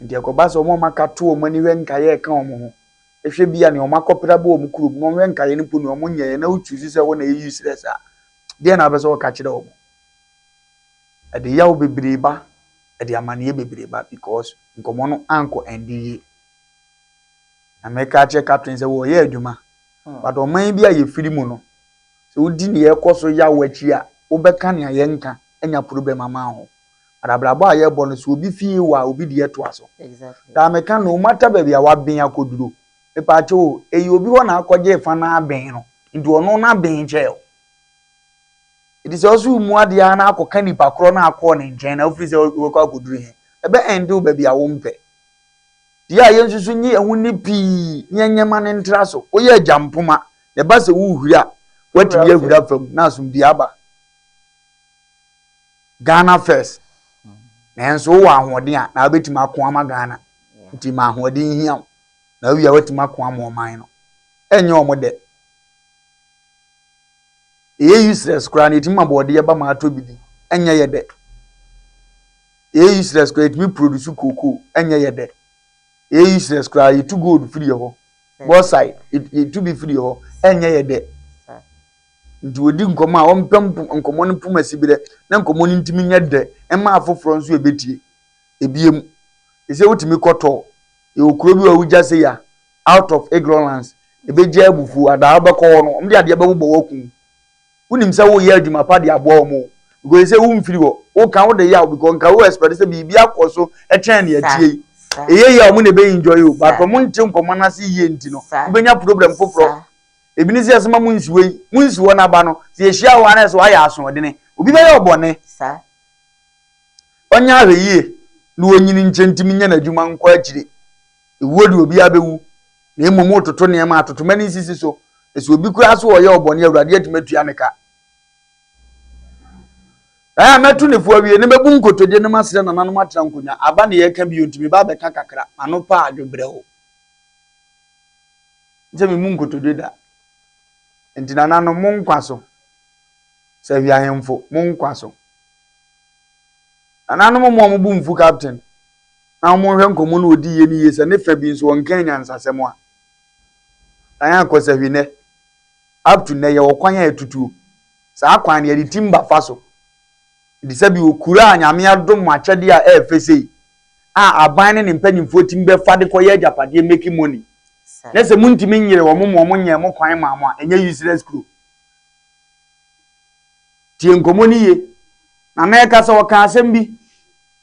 enti akoba so mo makato o mani wenka ye ka o mo ho ehwe bia ne o makopra ba o mu kuro mo wenka ye ne pu ne o mo nyeye na utuzi se wo na useless a de na be so wo ka kire o mo ade yawo bebreba ade amane bebreba because nkomo no anko endi na meka che captain se wo ye adwuma but o man bia ye firi mu no se odi ne ye koso yawo achi a wo beka ne ye nka enya problem ama ho adabrabo aye bo no so obi fie wa obi de to aso exactly da meka no mata ba bia wa ben akoduro e pa cho eyi obi ho na akoje fa na ben no ndi ono na ben che it is also mu ade na akoka nipa kro na akọ ne nchen na ofiri se wo kwa akoduro he ebe endo ba bia wo mpe dia ye nsusu nyi ehu ni pi nyanyama ne ntraso oye ajampoma ne ba se wo huri a wati ye huri afam na asum di aba Ghana first nanso wo ahoden a na abetima ako ama Ghana nti ma ahoden hia na wi a watima ako ama oman no enye omode useless kra ne tima bode ye ba ma ato bidi enye ye de useless kra it we produce cocoa enye ye de useless kra it to gold free ho both side it to be free ho enye ye de nti odi nkoma a ompem nkomo no pumasi bi de na nkomo no ntimi nya de ema afoforo nso ebetie ebiem ese wotimi koto e okuro bi wa wugya se ya out of ignorance ebeje abufu ada abekọ no mde ade abegbo wakun unim se wo ye adwuma pa de abo mo go ese wo mfiri wo kan wo de ya because nka wo expect se bi akoso e tren ne atie eye ya mo ne be enjoy o but mo nti nkomo na se ye nti no ubenya problem foforo ebini se asema munsiwe na ba no se ehia wa na se wa ya aso de ne obi be ye obone sa onya aheye na onyini nchentimi nya na dwuma nkwa akire ewodi obi abewu na emomo toto ne ma toto mani sisi so ese obi kura so oye obone awurade atimatua ne ka metu ne fo awie ne bebu nkotode ne masere na nanu matira nkonya aba ne ye ka bi ontimi ba be ka kakra ano pa adwobre ho je mi mu nkotode da enti na nanu mu nkwaso se wi ahemfo mu nkwaso ananu mo bu mfu captain na mo hwe nkomo na odi ye ni ye se ne fa bi nso won kan nyansasem a anya akosa hwi ne up to ne ye wokwan ya etutuo sa akwan ne ye timba faso disabi okura anyame adom achede a efese aban ne mpanyimfo timbe fade koye japade make money na se muntimi nyire wo mo nye mo kwan ma mo enye useless crew tie nkomoni ye na na ka se wo ka asem bi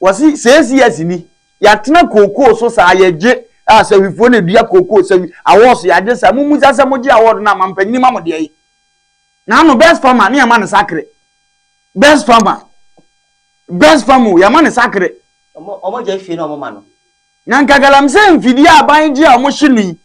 wasi CCS ni yatena koko so sa yeje asawifo na dua koko sawi awoso yaje sa mumu sasa moji award na mampanyini ma mode yi na no best farmer ne yama ne sakre best farmer ya ma ne sakre omo je fi no omo ma no nyanka galam se mfidi aban ji a mo hyini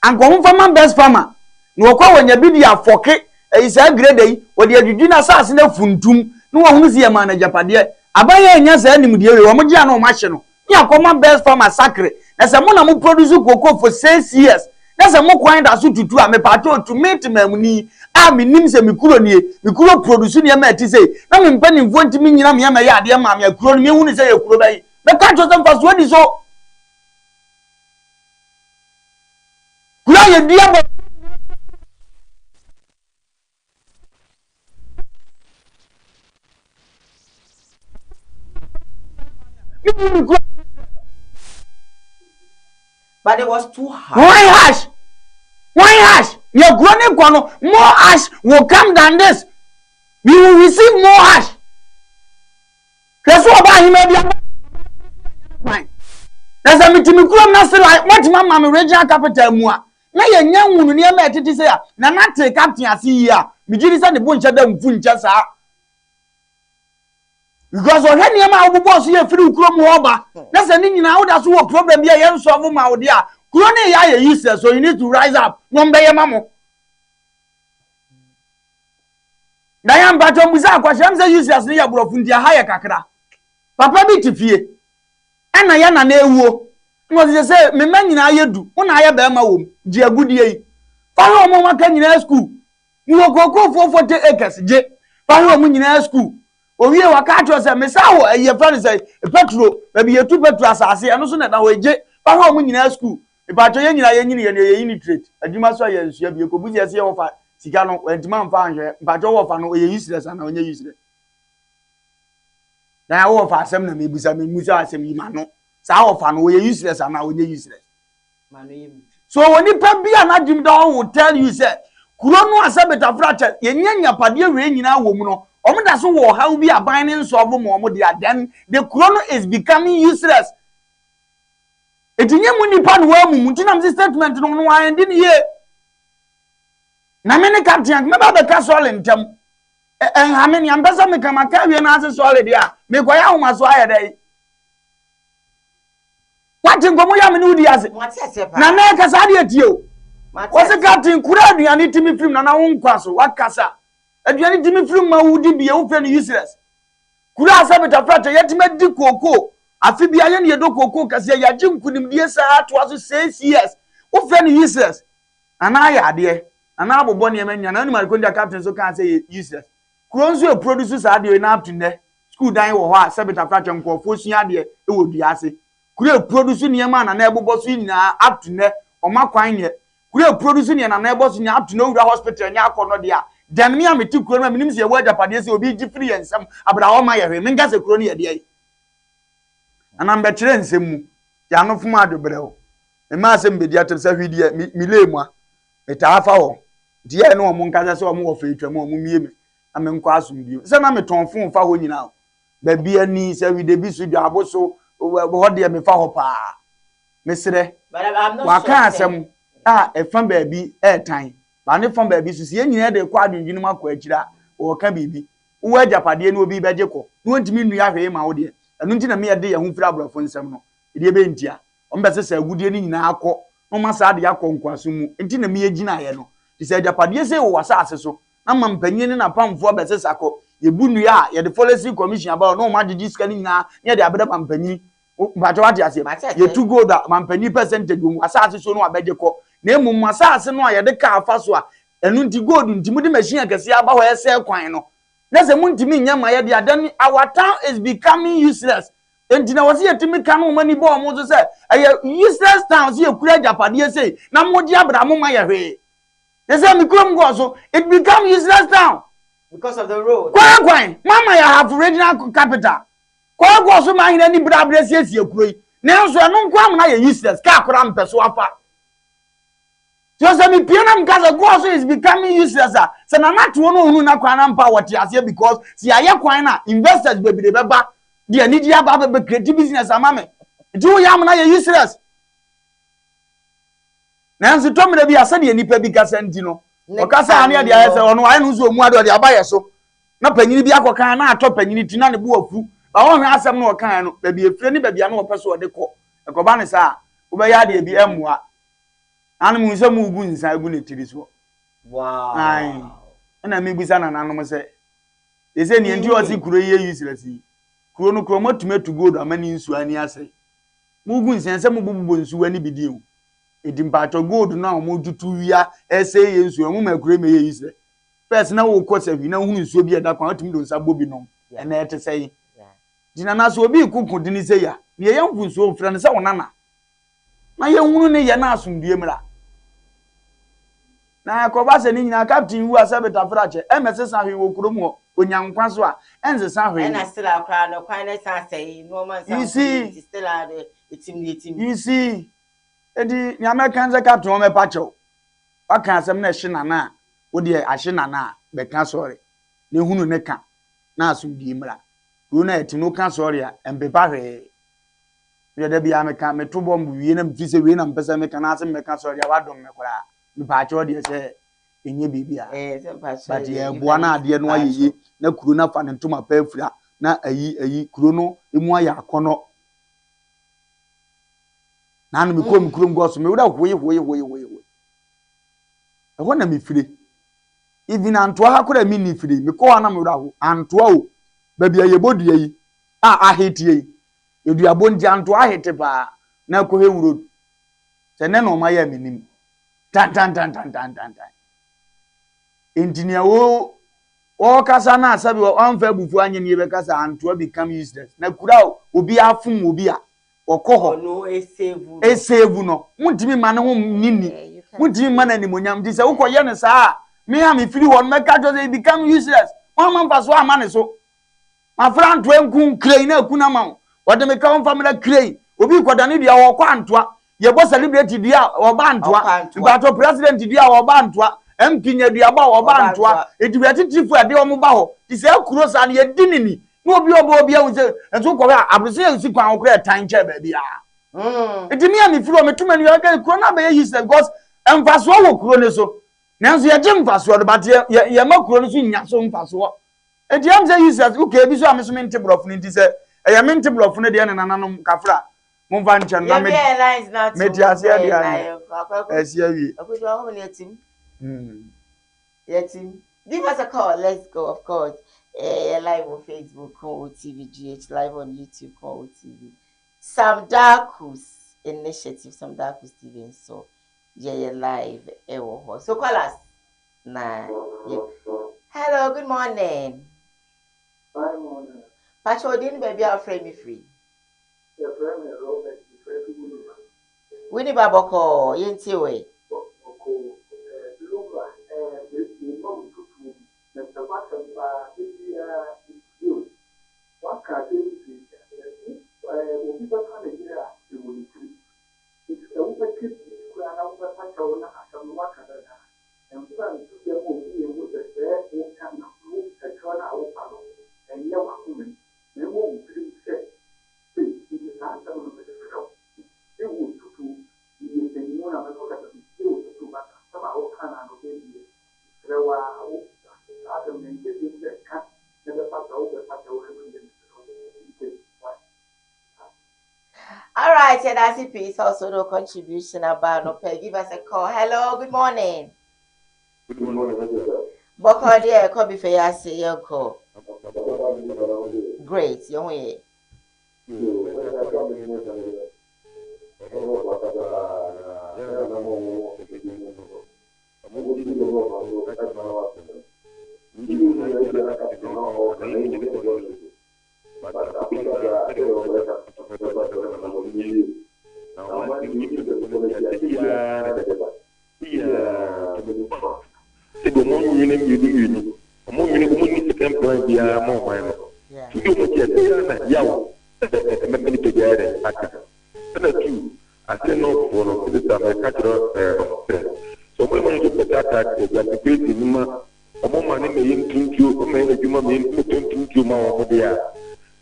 anko farmer best farmer no wokwa wanya bidi afoke isa grade yi wode adwudwi na sase na funtum no wo hunu si yama na japade aban ya nya sa animdie we wo mo ji ana o ma hye no ya koma best farmer sakre na se mo na mo produce cocoa for 6 years na se mo kwan da so tutu a me pato to meet mamuni a me nim se mikuro nie mikuro produce ne ma ti sei na me mpani mfo ntimi nyina me ya ade ma me akuro ne me hunu se yakuro bai be ka to sem faso di so kula ye dia ba but it was too hard. Why hash? Your growing guano, more ash will come than this. We will receive more ash. That's what about him. Fine. That's a meeting. Like what mamma regional capital mua. Na ye nyanwu no ne ma tete say na na te captain asi ya. Me gidi say the boncha da mfuncha sa. Because on any ma obubo so ye free ukrom ho ba. Na say ni nyina wo da so wo problem bia ye solve ma wo dia. Kuro ne ya ye useless, so you need to rise up. No mbe ye mamo. Na ya mbato mbuza kwa shamse useless ne ya brofu ndia ha ye kakra. Papa bi tifie. Ana ya na ewuo. Ngo se me ma nyina yedu. Una aye ba ma wom. Ji agudie yi. Fa ho mo maka nyina school. Ni wo koko 40 acres je. Fa ho mo nyina school. Owie waka to se me sa wo eye fa ne se petrol, ba bi yetu petrol asase eno so na na weje. Fa ho mo nyina school. Ibacho ye nyina ye nyini ye nitrate. Adwuma so ye nsu bi ekobuzi ase ye wo fa sika no entima mfa anhwe. Ibacho wo fa no ye useless na onye useless. Na wo fa asem na mebusa memusa asem yi ma no. Sa wo fa no ye useless na onye useless. So woni pa bia na dwum da will tell you say kuro no asabeta fracture ye nyanya pade we nyina wo mu no. Omoda so wo ha bi aban ne nso obo mo dia then the kuro is becoming useless. Etinye mu nipa no wa mu ntinam statement no no an di ye na me ne captain me ba be ka sole ntem ha me ni ambesa me kama ka wie na ase sole dia me ko ya homa so aye dai wati ngomo ya me ni udi ase na na ka sa dia tio wose captain kura aduane timi film na wo nkwa so wakasa aduane timi film ma wudi bi e wo fe no useless kura asabeta frata yetime di koko afi bia ye ne do koko kase ya jimkunim die sa to aso 6 years wo fe no useless ana ya ade ana abobo ne manya na animal kondia captain so kan say useless kuro nso e produce sa ade na up to ne school dan wo ho a sabeta frata nkofo sua ade e wo dua ase kuro e produce ne ma na ebobo so nyina up to ne omakwan ne kuro e produce ne na ebobo so nya up to no wura hospital nya akono de a dem ne ameti kuro ma minim se wo ajapade se obi gi free ensam abrawo ma ye hwe menga se kuro ne ye de ana mbetire nsemu ya no fuma adobreo e ma se mbedi atem sa hwidi mi lemu a metafa ho die no omo nkaza se omo wo fa etwa mo mie me ame nkwa asumdio se na metonfo fa ho nyina ba bia ni se hwide bi su dwa aboso ho de me fa ho pa mesere wa ka asem e fa ba bi tan ba ne fa ba bi su se nyina de kwa adwinwinu makwa akira wo ka bibi wo ajapade no obi beje ko no ntimi nua hwe ma wo de enu nti na me yede ye ho fira abrafo nsem no ide be ntia ombese se agudie ni nyina akọ no masa ade akọ nkwaso mu nti na me yegina ye no ti se ajapade se wo wasa ase so na mampanyini na pamfo obese sakọ ye bunu ya ye de policy commission aba no ma gigi sika ni nyina ye de abeda mampanyini bacho wati ase ye to go da mampanyini percentage mu wasa ase so no abeje ko na emu wasa ase no ye de ka afa so a enu nti gold nti mu de machine akese aba ho ese kwan no na se muntimi nyama ye de then our town is becoming useless enti na wose yetimi kan mo mani bo mo so se useless town se ekura japade se na mo di abra mo ma ye hwe se mi krom go so it become useless town because of the road. Kwai, Mama, you have regional capital. Kwa go so ma hina ni bra bra siesie kuroi. Na nso eno nkwa am na ye useless. Ka akora mpeso afa. So me piano mkaza go so is becoming useless. So na to no hunu na kwa na mpa wote ase because si aye kwan na investors bebi de beba. Dia ni dia ba be create business amame. Do yam na ye useless. Na nso to me de bi asa de nipa bi kasa nti no. Okasa ane de aye se ono aye no so mu ade de abaye so. Na panyini bi akokan na ato panyini ti na ne bo afu. Ba won hwe asem no kan no ba bi efire ni ba bia no opeso de ko. Ekoba ne sa wo be ya de bi amua. Anu mu nse mu gu nsa gu ne tiri so. Wow. Ai. Na me bisa na nanu se. Ese ni ndi o si kuro ye useless. Kuro no kuro motumetu gold amani nsu ani ase. Mu gu nsa mu bubu nsu ani bidi o. Edimpa to gold na o mo tutu wia ese ye nsu mu makure me ye useless. First na wo ko safi na hu nsu bi eda kwa atumi do nsa bobi no. Na ete sei. Dina na so obi kuku dini sei ya. Ye yamfu nsu o fra ne se wonana. Na ye hunu ne ye na asomdue mra. Na ko ba se ni nyina captain wu asabeta frache emese san hwe wo kurom onyankwa so a enze san hwe na still akra no kwan na san say no man san still ade etim you see edi nyame kanze captain o me pacho waka asem na hye nana wo de ahye nana be ka sorry ne hunu ne ka na asomdie mra wo na etino ka sorry a empepa hwe ye da bia me ka me to bombu wie na mfi se wie na mpesa me ka na asem me ka sorry a wadom me kora mi pacho de se enye bibia but ye boa na ade no ayeye na kuro na fa ne ntoma pa afura na ayi kuro no emu aya akono na no mi ko mi kuro ngoso me wuda hoye eho na mi fire even antoa ha kora mi ni fire mi ko na mi wuda ho antoa o ba bia ye bodu yi ahete yi eduabo ndi antoa ahete pa na ko he wuro se ne no ma ya minim tan engineer wo kasa na asabi wo anfa bufu anye ni be kasa antoa become useless na kura obi afum obi a okoho no esevu no muntimi ma ne ho nini muntimi ma na nimonyam di se wo koye ne saa me ha me firi won me ka jo say become useless one man pass one man so ma fra antoa nkun crane na akuna ma wo de me ka on family crane obi kodane dia wo kwa antoa ye bo celebrate dia oba antoa bato president dia oba antoa MP nya ba oba antoa edibeti tifu ade o mo ba ho ti se akuro sa na ye dinini no obi obi a unse enso ko ba abrose ensi kwan okra tan che ba bia edimi a mi firo metuma ni ya kuro na ba ye use because emfaso wo kuro ne so nanso ye je mfaso do but ye ma kuro ne so nya so mfaso edi am say use okay bi so am so mente blof ni ti se ye mente blof ne de na nananom kafra Mumva ncha na meti asia dia. Asia wi. Akodo a ho na yatim. Yatim. Give us a call. Let's go, of course. Live on Facebook, KUMAWOOD TV, GH, live on YouTube, KUMAWOOD TV. Sam Darkus Initiative, Sam Darkus TV, and so yeah, live. So call us. Nah. Yeah. Hello, good morning. Good morning. Pacho, didn't baby I'll frame me free. Winnie Baboko, Yentiwe. All right, yeah, that's it. Peace. Also, no contribution about no pay. Give us a call. Hello, good morning. Good morning. Boko dear, come before you say your call. Great, young way. you would get there, yow, and many together. And a two, I say no for the time I catch it. So when you put that is that the great Numa, a woman may think you, may you may think you more there.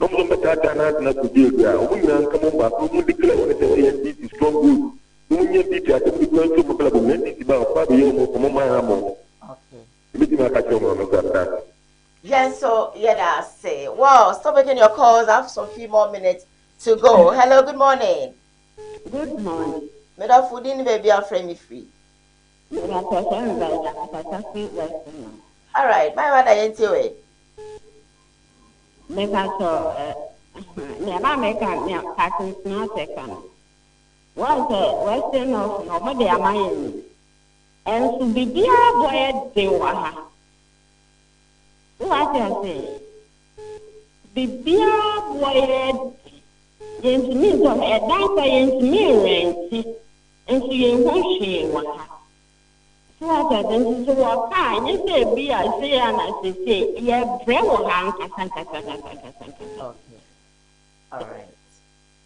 No matter that, not to be there. Women come on back, who declare what it is strong good. Women did that to be going to the government about 5 years from my ammo. Okay. Yes, so yeah, say. Wow, stop making your calls. I have some few more minutes to go. Hello, good morning. Good morning. Meda food in baby, I'm frame free. All right, my mother ain't you way. Make us never make a pattern not second. Once a Western of nobody am I in. And to be dear boy, they were. What I say? Be dear boy, into me, so a dancer into me, and she ain't who she was. What I didn't do a kind, you say, be I say, and I say, yeah, bravo hand. Okay. All right.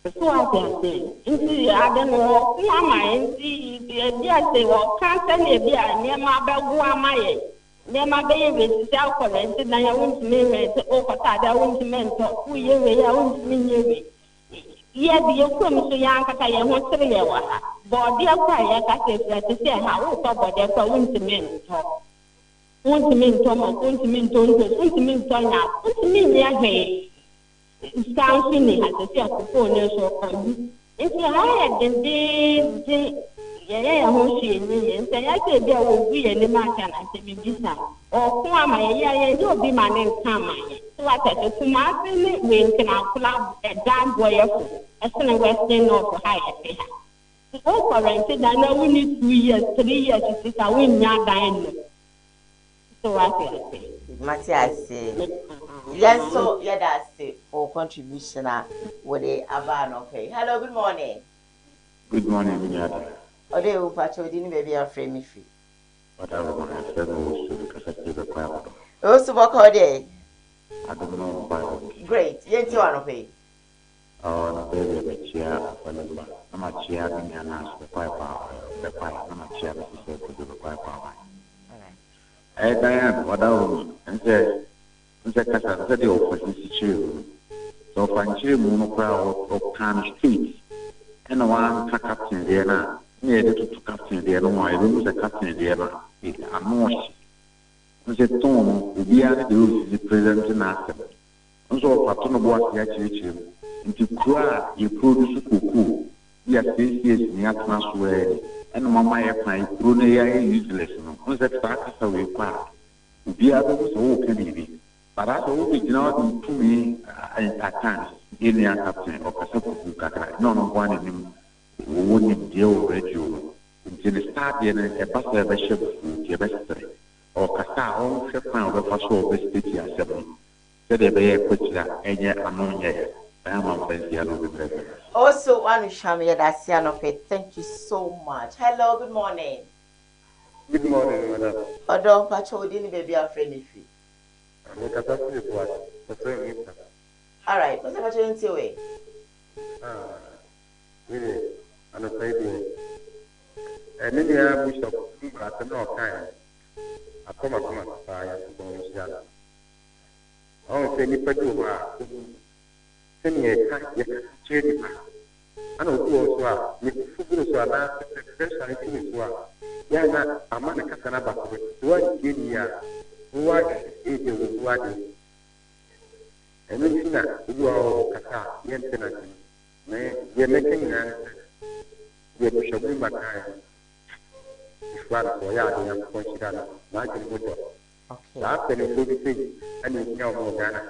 So I say, into I don't know, Mamma, and see, dear, say, well, can't send a beer near my bag, who am I? Near my baby, self corrected, and I won't mean it, over that, I won't mean to who you may, I won't mean you. Yet you come to young at I want to hear what. But dear quiet, I say, to say how about that for winter talk. Want to mean Thomas, want to mean Tonto, want to mean Tonya, want to mean your hay. Sounds in it has a self phone so if you had the day, yeah, who she and say, I said there will be any matter and I say, Bisa, or Kuama, yeah, you'll be my name, Kama. So I said, to Martin, we can club a damn boy as soon as Western or higher. Oh, for rented, I know we need 2 years, 3 years to sit a win your dying. So I say, Matthias, yes, so yeah, that's it for contribution with the Aban. Okay. Hello, good morning. Good morning, Minyada. Ode u pacho dini baby a frame me free. What I want to say is because I see the crowd. Oh, so what day? I don't know about. Great. Yenti wano pay. Oh, no baby, but chair for the I'm a chair in the announce the pipe. I'm a chair to say to do the pipe. Diane, what I want and say, Casa, the opposition. So, Fanchi Monocrow of Can Street. And one captain there now. Near to captain there, no more. I was a captain there. I'm more. The tone will be added to the present in Africa. So, Patron was actually into cry, you produce cuckoo. Yes, this is near Transway. And Mamma Airplane, Brunei useless. On that back as a way part. The other was okay, but I always not to me at times. In the captain or Casapu, none of one in him wouldn't deal radio. Until the start in a bus of a ship to Vestry or Cassa, all ship found of a show of the city as 7. Said they be a butcher and yet unknown yet. I am on the Also, one Shamia Daciano, thank you so much. Hello, good morning. Good morning, madam. Odo pacho dini baby a friend if you. All right, what's the pacho in your way? Really, I'm afraid. And then you have Bishop at the North Time. I come across fire to go to Yala. Oh, say, you put you are. Send me a cat, charity. I know who also are. You figure so about the first I think it's well. Yeah, I'm on a Casanaba. What did you what is it what? And then you are Cata, Yentenant. We're making an answer. We're pushing my time. If one for Yard, I'm pointing out, like a motor. After the good thing, and you know more Ghana.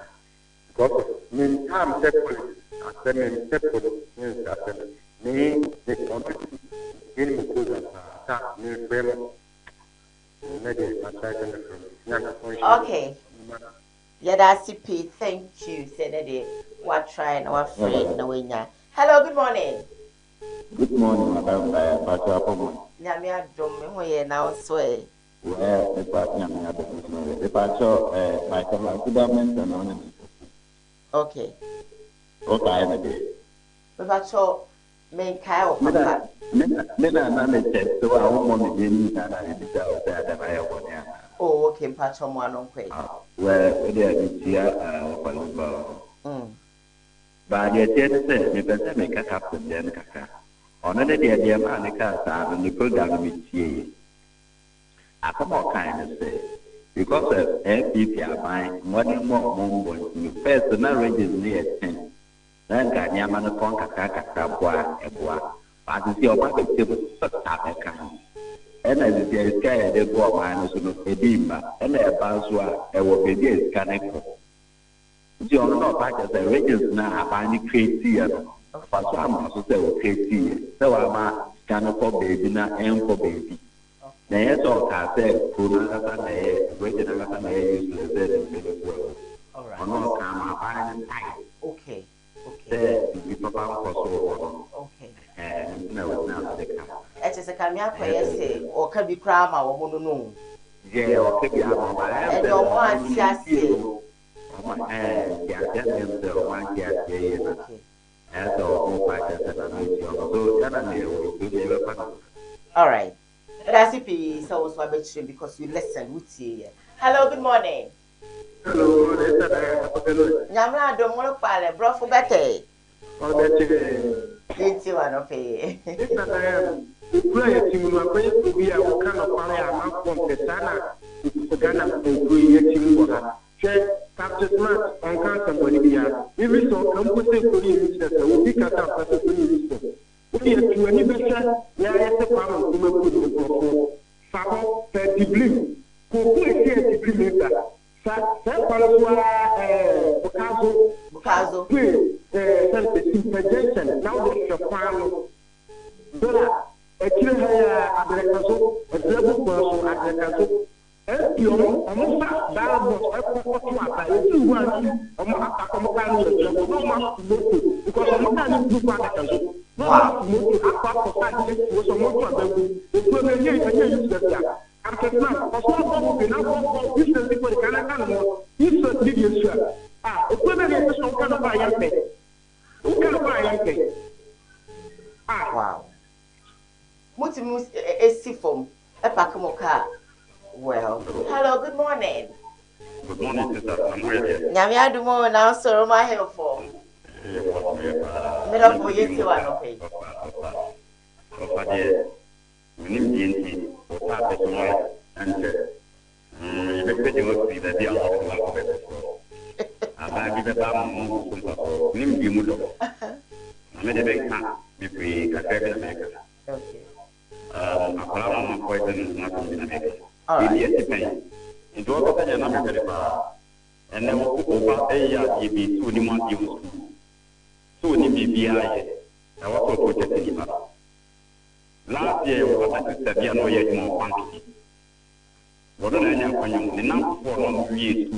Because in time, separately, after me, separately, after me, the country, in the good okay. Yeah, that's it. Thank you. Said what trying our friend no winya. Hello, good morning. Good morning, madam. Nyamia drum me ho ye now so eh. Well, the part nyamia the part so my government and on. Okay. Okay. But so main Kyle. Oh, okay, patch on one on quay. Well, there is here, but the theatre said, me better make a captain than Kaka. On the day, the America, and the program with ye. I come all kind of say, because of FPP are buying one more mumbo, first the marriage is near 10. Then Ganyamana Conca Kaka, but you see a market table such a kind. And as there is care, they go minus a dimba, and a bazua, a wobby is connected. You know, back as the regions now, buying crazy, but some also say crazy. So I'm a scanner for baby, not M for baby. They all can say, Puna, regional useless in the world. All right. No, come buying time. Okay. We papa for so okay. And no, now the car. It is a camia say, or can be crama or mono. Yeah, or could be our and your one say. All right. Recipe so was my because you listen with you. Hello, good morning. Hello, Nyamla do mo pale bro for better. Oh, better. Didn't you want to pay? Play a team of a we are kind of fire from Petana to Ghana and doing a team. Captain Smart on Cancer Bolivia. We saw composite police that will be cut up as a police. We are to any better, there is a problem to Sabo, the blue. Who is here to be later? Bukazo, suggestion. Now there's a farm. A killer Abrekazo, a double person at the castle. You almost that was wow. Multimus is from a Pakamoka. Well, hello, good morning. Good morning, sister. I'm ready. Nyamia do more now, sir. My help for. Middle for you to one, okay. It was a number and then over a year, you be 21 years. So, you be I was also protecting him. Last year, was a severe yet more funky. What do I know when you enough for 1 year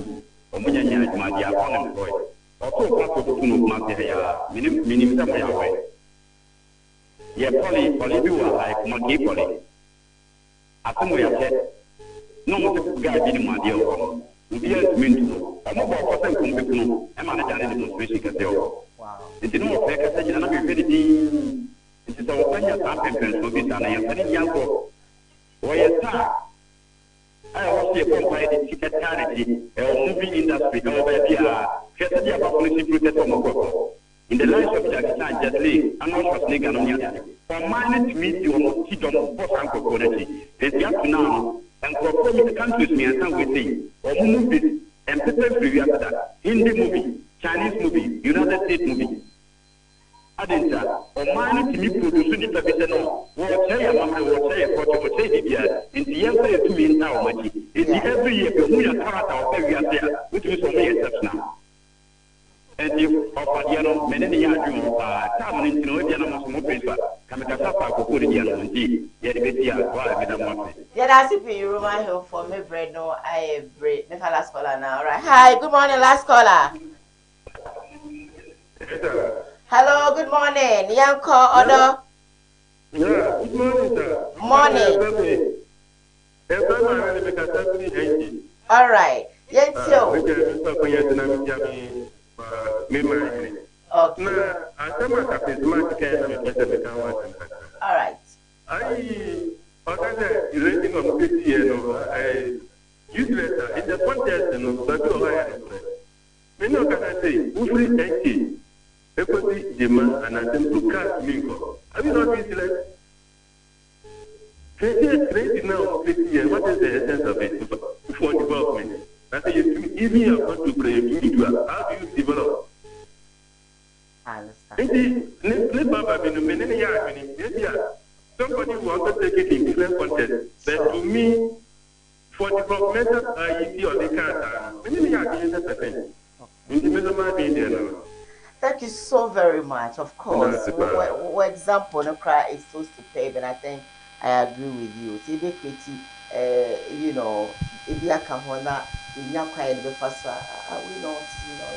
or when you are my dear unemployed? Also, part of the minimum away. Yeah, Polly, you are like monkey Polly. As we have said, no one guy in my deal. We are meant to. I'm about to say, I'm not a demonstration. Wow. It is not fair to say, I'm very it is our plan to happen to be done. I am very young. Why a star? I was here for my charity, a movie industry, in the life of Jackson, Jet Lee, and also Snake and Onion. For mine to meet you on Tidom for Sanko Quality, it's up to now, and for the countries me and some with thee, or movies, and people free after that. Hindi movie, Chinese movie, United States movie. Adinta, or mine to me producing the professional, or say a mama, or say a photo, or say the beer, in the year 2 years now, Maki. It's every year, we are part of every year, which is only exceptional. And you offer Yano, many years, time in Yano, more paper, Kamakasa, who did Yano, indeed, yet with you, while I don't want it. Yet I see you remind him for me, bread, no, I bread, never last caller now, right? Hi, good morning, last caller. Hello, good morning, young call order. Yeah, good morning, sir. Morning. All right. Yes, sir. me mind. Okay. Na asema kapisma kaya na pesa bekawa. All right. I organize rating of 50 useless in the contest no but you hire. Me no can say ufri enki ekoti jema and attempt to cast minko. Have you not useless? Creating now 50 years, what is the essence of it for development? That is even you are going to play individual. How do you develop? I understand. Somebody wants to take it in different context. But to me, for developmental easy or the Thank you so very much. Of course, what example no cry is so superb, and I think I agree with you. See, they pretty, you know, if you can honor, if you are quiet the first, I will not, you know.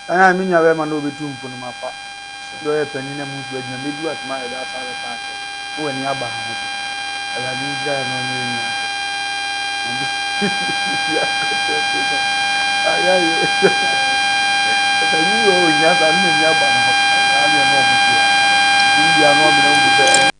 I mean, I have no between for my part. Do a penny and move with you, maybe at my other side. When you are behind, I need to know.